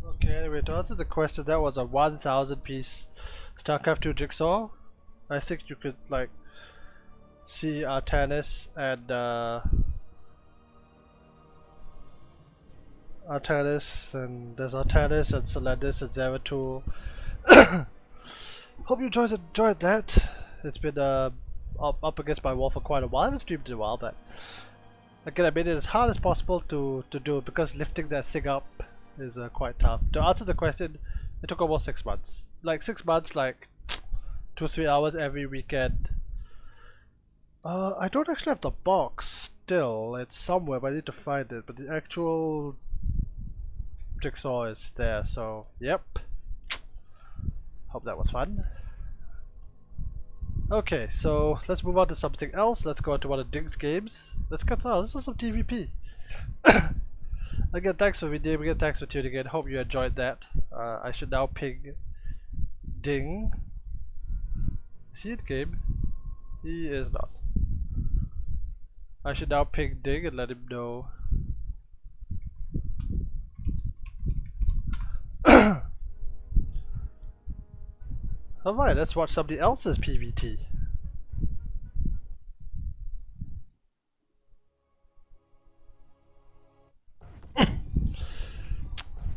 Okay, anyway, to answer the question, that was a 1,000 piece Starcraft 2 jigsaw. I think you could like see Artanis and there's Artanis and Celendis and Zeratul. Hope you enjoyed that. It's been up against my wall for quite a while. I haven't streamed in a while, but again, I made it as hard as possible to do it because lifting that thing up is quite tough. To answer the question, it took almost 6 months. Like 6 months, like 2-3 hours every weekend. I don't actually have the box still. It's somewhere, but I need to find it. But the actual jigsaw is there, so yep. Hope that was fun. Okay, so let's move on to something else. Let's go on to one of Dig's games. Let's cut out. This was some TVP. Again, thanks for redeeming. Again, thanks for tuning in. Hope you enjoyed that. I should now ping Ding. Is he in game? He is not. I should now ping Ding and let him know. Alright, let's watch somebody else's PVT.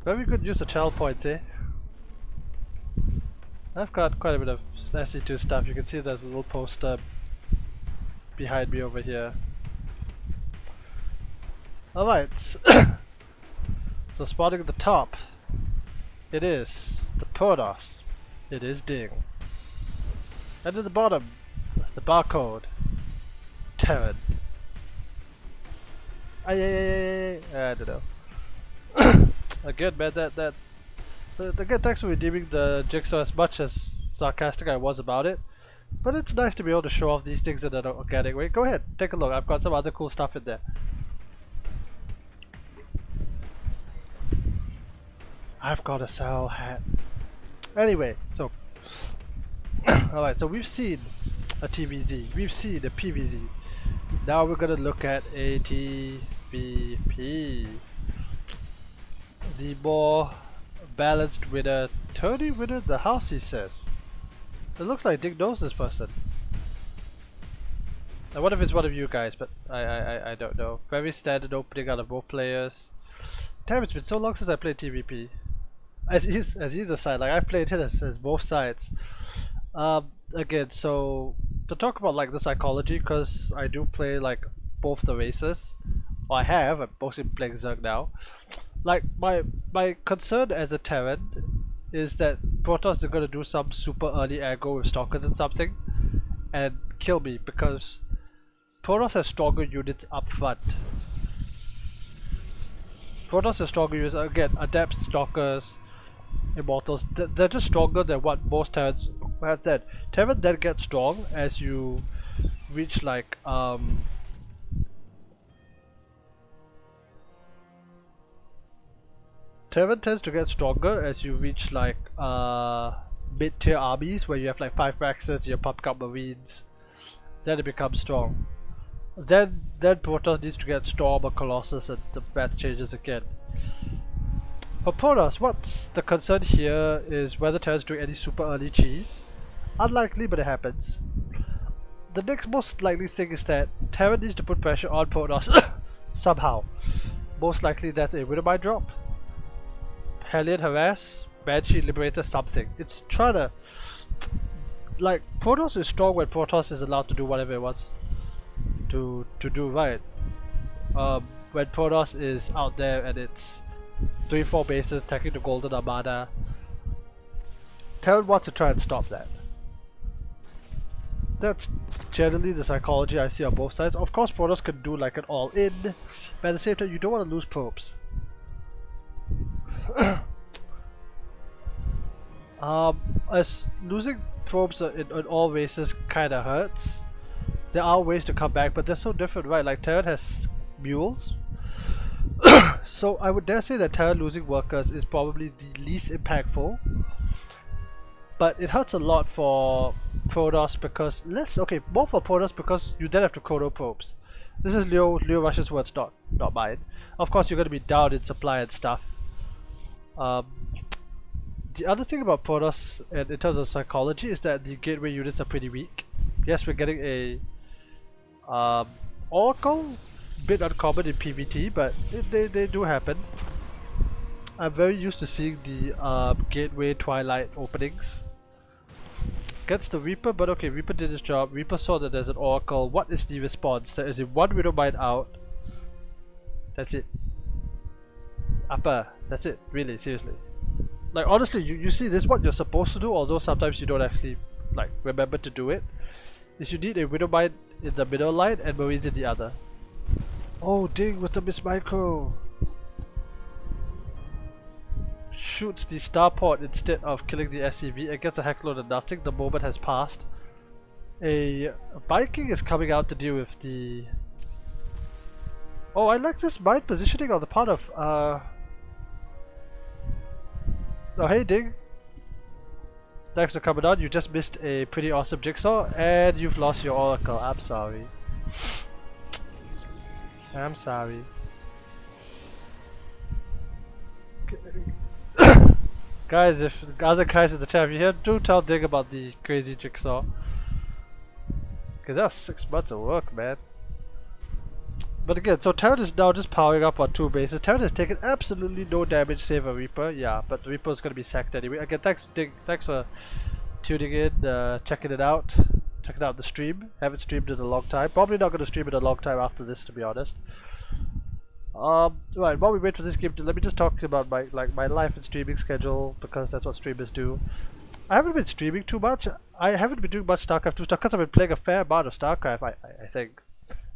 Very good use of channel points, eh? I've got quite a bit of SC2 stuff. You can see there's a little poster behind me over here. Alright. So spotting at the top, it is the Protoss. It is Ding. And at the bottom, the barcode, Terran. I don't know. Again, man, again, thanks for redeeming the jigsaw. As much as sarcastic I was about it, but it's nice to be able to show off these things in an organic way. Go ahead, take a look. I've got some other cool stuff in there. I've got a Sal hat. Anyway, so alright, so we've seen a TVZ, we've seen a PVZ. Now we're gonna look at a TVP. The more balanced winner, Tony winner, the house, he says. It looks like Dick knows this person. I wonder if it's one of you guys, but I don't know. Very standard opening out of both players. Damn, it's been so long since I played TVP. As either side, like I've played it as both sides. Again, so to talk about like the psychology, because I do play like both the races. Well, I'm mostly playing Zerg now. Like my concern as a Terran is that Protoss are gonna do some super early aggro with Stalkers and something and kill me because Protoss has stronger units up front. Protoss has stronger units, again, Adepts, Stalkers, Immortals, they're just stronger than what most Terrans have said. Terran then gets strong as you reach like Terran tends to get stronger as you reach like mid-tier armies where you have like 5 Raxes, you pump up Marines. Then it becomes strong. Then Protoss needs to get Storm or Colossus and the math changes again. For Protoss, what's the concern here is whether Terrans do any super early cheese. Unlikely, but it happens. The next most likely thing is that Terran needs to put pressure on Protoss somehow. Most likely that's a Widowmine drop, Hellion Harass, Banshee Liberator, something. It's trying to... Like, Protoss is strong when Protoss is allowed to do whatever it wants to do, right? When Protoss is out there and it's 3-4 bases attacking the Golden Armada, Terran wants to try and stop that. That's generally the psychology I see on both sides. Of course, Protoss can do like an all-in, but at the same time, you don't want to lose probes. As losing probes in all races kinda hurts. There are ways to come back, but they're so different, right? Like Terran has mules. So I would dare say that Terran losing workers is probably the least impactful. But it hurts a lot for Protoss because more for Protoss because you then have to chrono probes. This is Leo Rush's words, not mine. Of course you're gonna be down in supply and stuff. The other thing about Protoss and in terms of psychology is that the gateway units are pretty weak. Yes, we're getting a Oracle, bit uncommon in PvT, but they do happen. I'm very used to seeing the gateway Twilight openings. Gets the Reaper, but okay, Reaper did his job. Reaper saw that there's an Oracle. What is the response? There is a one Widowmine out. That's it. Upper. That's it. Really, seriously. Like honestly, you see this is what you're supposed to do, although sometimes you don't actually like remember to do it. Is you need a Widowmine in the middle line and Marines in the other. Oh ding with the Miss Micro! Shoots the starport instead of killing the SCV and gets a heck load of nothing. The moment has passed. A Viking is coming out to deal with the... Oh, I like this mine positioning on the part of Oh hey Ding! Thanks for coming on. You just missed a pretty awesome jigsaw and you've lost your Oracle. I'm sorry. I'm sorry. Guys, if other guys in the chat, if you hear, do tell Dig about the crazy jigsaw. Okay, that was 6 months of work, man. But again, so Terran is now just powering up on 2 bases. Terran has taken absolutely no damage save a Reaper. Yeah, but the Reaper is going to be sacked anyway. Again, thanks Dig, thanks for tuning in, checking it out. Checking out the stream. Haven't streamed in a long time. Probably not going to stream in a long time after this, to be honest. Right, while we wait for this game, let me just talk about my life and streaming schedule because that's what streamers do. I haven't been streaming too much. I haven't been doing much Starcraft 2 stuff because I've been playing a fair amount of Starcraft. I think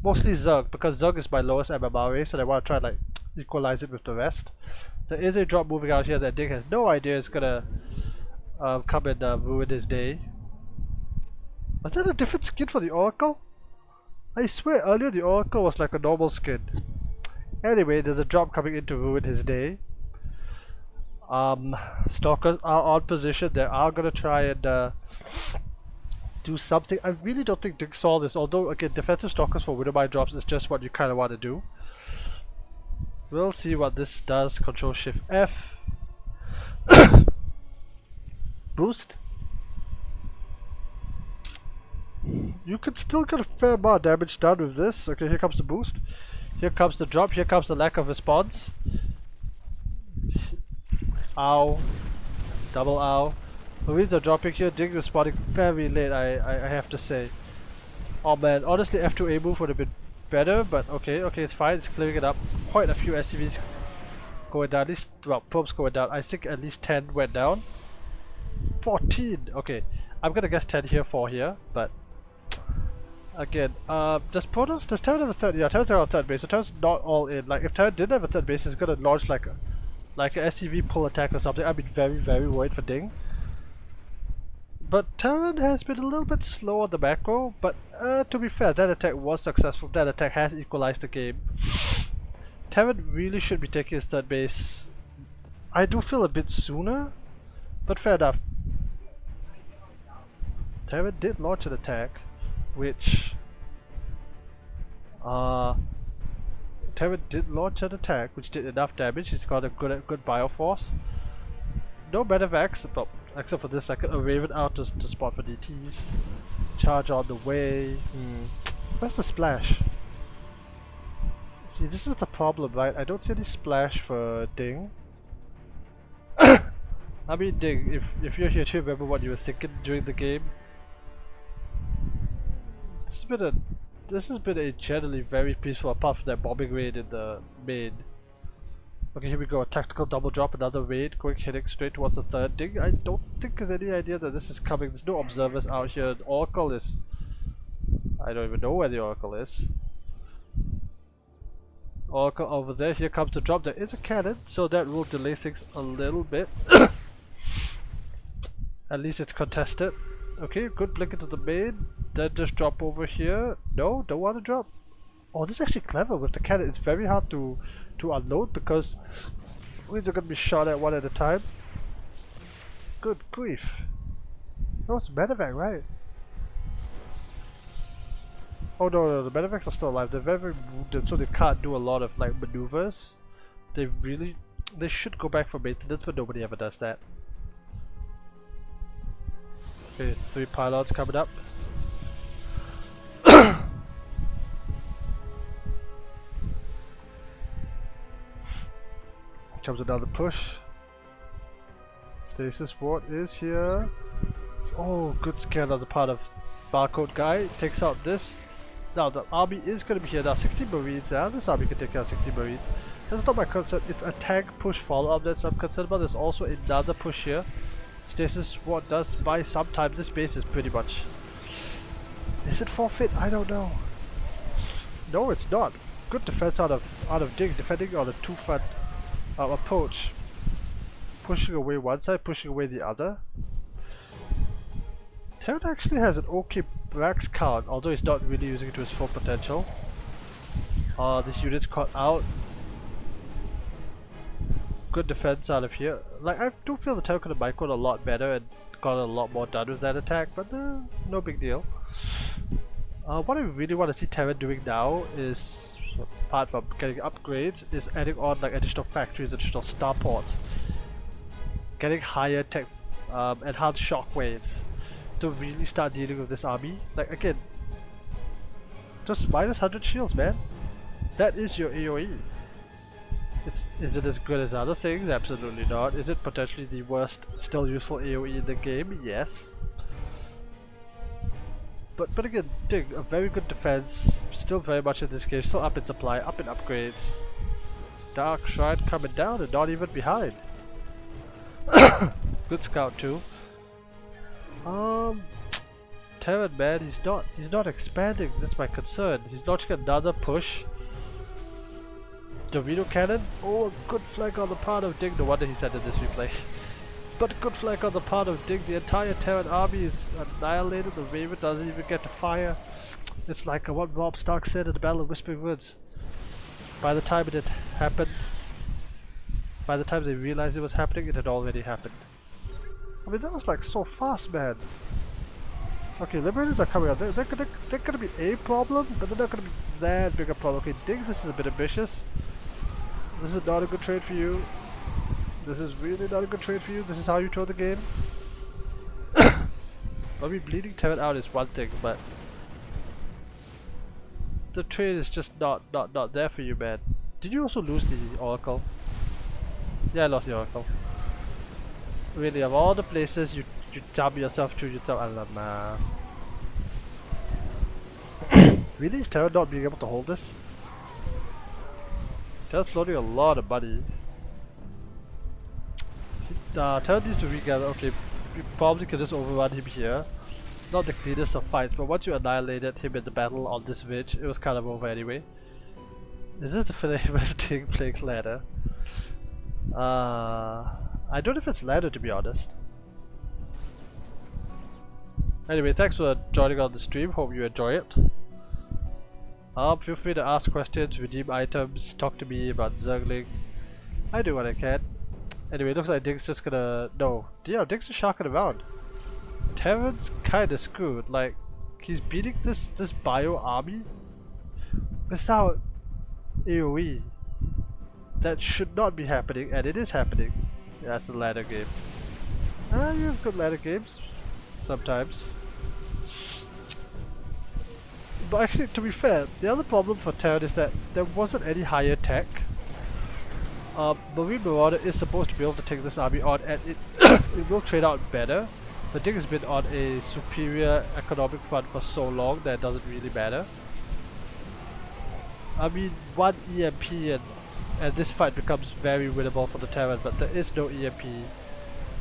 mostly Zerg because Zerg is my lowest MMR race and I want to try and like equalize it with the rest. There is a drop moving out here that Dick has no idea is gonna come and ruin his day. Was that a different skin for the Oracle? I swear earlier the Oracle was like a normal skin. Anyway, there's a drop coming in to ruin his day. Stalkers are on position. They are gonna try and do something. I really don't think Dig saw this, although again, defensive Stalkers for Widowmine drops is just what you kinda wanna do. We'll see what this does. Control Shift F. Boost. You can still get a fair amount of damage done with this. Okay, here comes the boost. Here comes the drop, here comes the lack of response. Ow. Double ow. Marines are dropping here, Dig responding very late, I have to say. Oh man, honestly F2A move would have been better, but okay, it's fine, it's clearing it up. Quite a few SCVs going down, at least, well, probes going down. I think at least 10 went down. 14! Okay, I'm gonna guess 10 here, 4 here, but... Again, does Terran have a third? Yeah, Terran's got a third base, so Terran's not all in. Like, if Terran didn't have a third base, it's gonna launch like a SCV pull attack or something. I'd be very, very worried for Ding. But Terran has been a little bit slow on the macro, but to be fair, that attack was successful. That attack has equalized the game. Terran really should be taking his third base. I do feel a bit sooner, but fair enough. Terran did launch an attack, which Terran did launch an attack which did enough damage. He's got a good bioforce. No medevacs, well, except for this second. A Raven out to spot for DTs. Charge on the way. Where's the splash? See, this is the problem, right? I don't see any splash for Ding. I mean, Ding, if you're here to remember what you were thinking during the game. This has been a generally very peaceful, apart from that bombing raid in the main. Okay, here we go. A tactical double drop, another raid, quick hitting straight towards the third Ding. I don't think there's any idea that this is coming. There's no observers out here. The Oracle is I don't even know where the Oracle is. Oracle over there. Here comes the drop. There is a cannon, so that will delay things a little bit. At least it's contested. Okay, good. Blink into the main. Then just drop over here. No, don't want to drop. Oh, this is actually clever with the cannon. It's very hard to unload because these are going to be shot at one at a time. Good grief. Oh, it's medevac, right? Oh no, the medevacs are still alive. They're very wounded, so they can't do a lot of like maneuvers. They should go back for maintenance, but nobody ever does that. Okay, 3 pylons coming up. Comes another push. Stasis ward is here. Oh, good scan on the part of barcode guy. Takes out this. Now the army is going to be here now. 60 marines now. This army can take out 60 marines. That's not my concern. It's a tank push follow-up that I'm concerned about. There's also another push here. Stasis ward does buy some time. This base is pretty much... Is it forfeit? I don't know. No, it's not. Good defense out of Dig, defending on a two-front approach. Pushing away one side, pushing away the other. Terran actually has an okay max count, although he's not really using it to his full potential. This unit's caught out. Good defense out of here. Like, I do feel the Terran could have microed a lot better and got a lot more done with that attack, but no big deal. What I really want to see Terran doing now is, apart from getting upgrades, is adding on like additional factories, additional starports, getting higher tech, enhanced shockwaves to really start dealing with this army. Like again, just minus 100 shields, man. That is your AoE. Is it as good as other things? Absolutely not. Is it potentially the worst, still useful AoE in the game? Yes. But again, Dig, a very good defense, still very much in this game, still up in supply, up in upgrades. Dark Shrine coming down and not even behind. Good scout too. Terran, man, he's not expanding. That's my concern. He's launching another push. Dorito cannon. Oh, good flank on the part of Dig. No wonder he said in this replay. But good flank on the part of Dig. The entire Terran army is annihilated. The Raven doesn't even get to fire. It's like what Rob Stark said at the Battle of Whispering Woods. By the time it had happened, by the time they realized it was happening, it had already happened. I mean, that was like so fast, man. Okay, Liberators are coming out. They're gonna be a problem, but they're not gonna be that big a problem. Okay, Dig, this is a bit ambitious. This is not a good trade for you. This is really not a good trade for you. This is how you throw the game. I mean, bleeding Terran out is one thing, but the trade is just not there for you, man. Did you also lose the Oracle? Yeah, I lost the Oracle. Really, of all the places you jump yourself to, you tell Alama. Really, is Terran not being able to hold this? Terran's floating a lot of money. Terran needs to regather. Okay, you probably could just overrun him here. Not the cleanest of fights, but once you annihilated him in the battle on this ridge, it was kind of over anyway. Is this the famous thing playing ladder? I don't know if it's ladder, to be honest. Anyway, thanks for joining on the stream. Hope you enjoy it. Feel free to ask questions, redeem items, talk to me about Zergling. I do what I can. Anyway, it looks like Dig's just gonna... No. Yeah, Dig's just shocking around. Terran's kinda screwed. Like, he's beating this bio army without AoE. That should not be happening, and it is happening. Yeah, it's a ladder game. You have good ladder games. Sometimes. But actually, to be fair, the other problem for Terran is that there wasn't any higher tech. Marine Marauder is supposed to be able to take this army on, and it will trade out better. The Dig has been on a superior economic front for so long that it doesn't really matter. I mean, one EMP and this fight becomes very winnable for the Terran, but there is no EMP.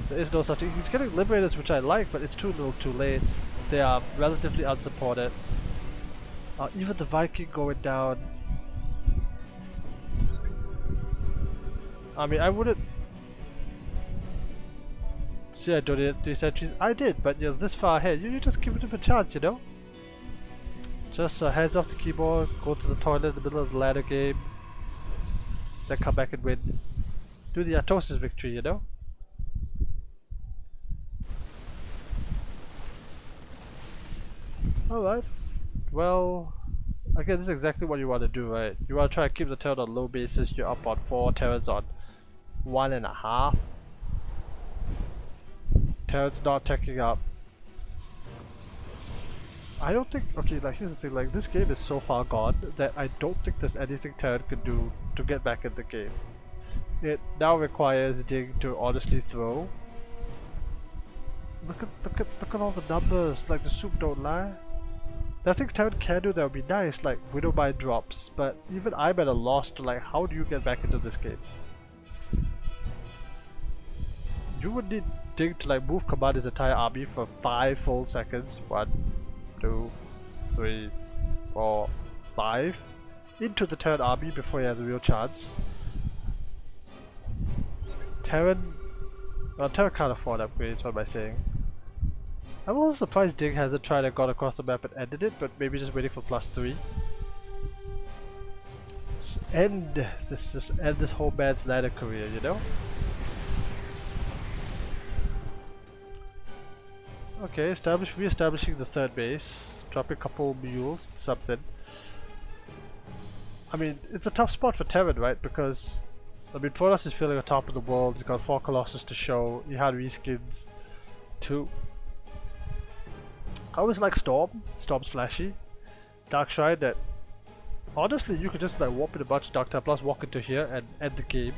There is no such thing. He's getting Liberators, which I like, but it's too little too late. They are relatively unsupported. Even the Viking going down. I mean, I wouldn't. See, I donated 3 centuries. I did, but you're this far ahead. You just give him a chance, you know? Just hands off the keyboard, go to the toilet in the middle of the ladder game, then come back and win. Do the Atosis victory, you know? Alright. Well, again, this is exactly what you want to do, right? You want to try and keep the turn on low basis. You're up on 4, Terran's on 1.5. Terran's not taking up. I don't think, okay, like here's the thing, like this game is so far gone that I don't think there's anything Terran can do to get back in the game. It now requires Dig to honestly throw. Look at all the numbers, like the soup don't lie. There are things Terran can do that would be nice, like Widowmine drops, but even I'm at a loss to like how do you get back into this game? You would need Dig to like move command his entire army for 5 full seconds. 1, 2, 3, 4, 5 into the Terran army before he has a real chance. Terran can't afford upgrades, what am I saying? I'm also surprised Dig hasn't tried and gone across the map and ended it, but maybe just waiting for +3. End this whole man's ladder career, you know? Okay, re-establishing the 3rd base, dropping a couple mules, something. I mean, it's a tough spot for Terran, right? Because, I mean, Protoss is feeling on top of the world, he's got 4 Colossus to show, he had reskins, 2. I always like Storm, Storm's flashy. Dark Shrine that, honestly, you could just like warp in a bunch of Dark Templars, walk into here and end the game.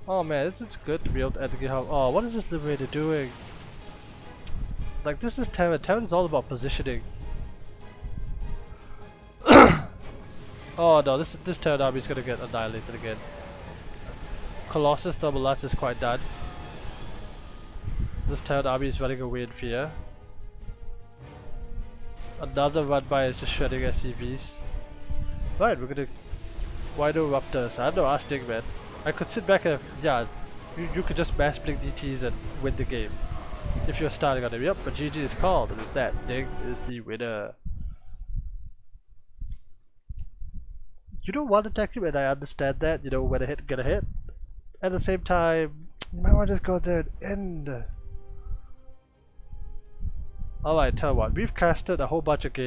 Oh man, it's good to be able to end the game. Oh, what is this Liberator doing? Like, this is Terran. Terran is all about positioning. Oh no, this Terran army is gonna get annihilated again. Colossus Thermalats is quite done. This Terran army is running away in fear. Another run by is just shredding SCVs. Right, we're gonna. Why no Raptors? I don't know, ask Dig, man. I could sit back and. Yeah, you could just mass blink DTs and win the game. If you're starting on him, yep, but GG is called, and with that, Dig is the winner. You don't want to attack him, and I understand that, you know, when a hit, get a hit. At the same time, you might want to just go there and end. Alright, tell you what, we've casted a whole bunch of games.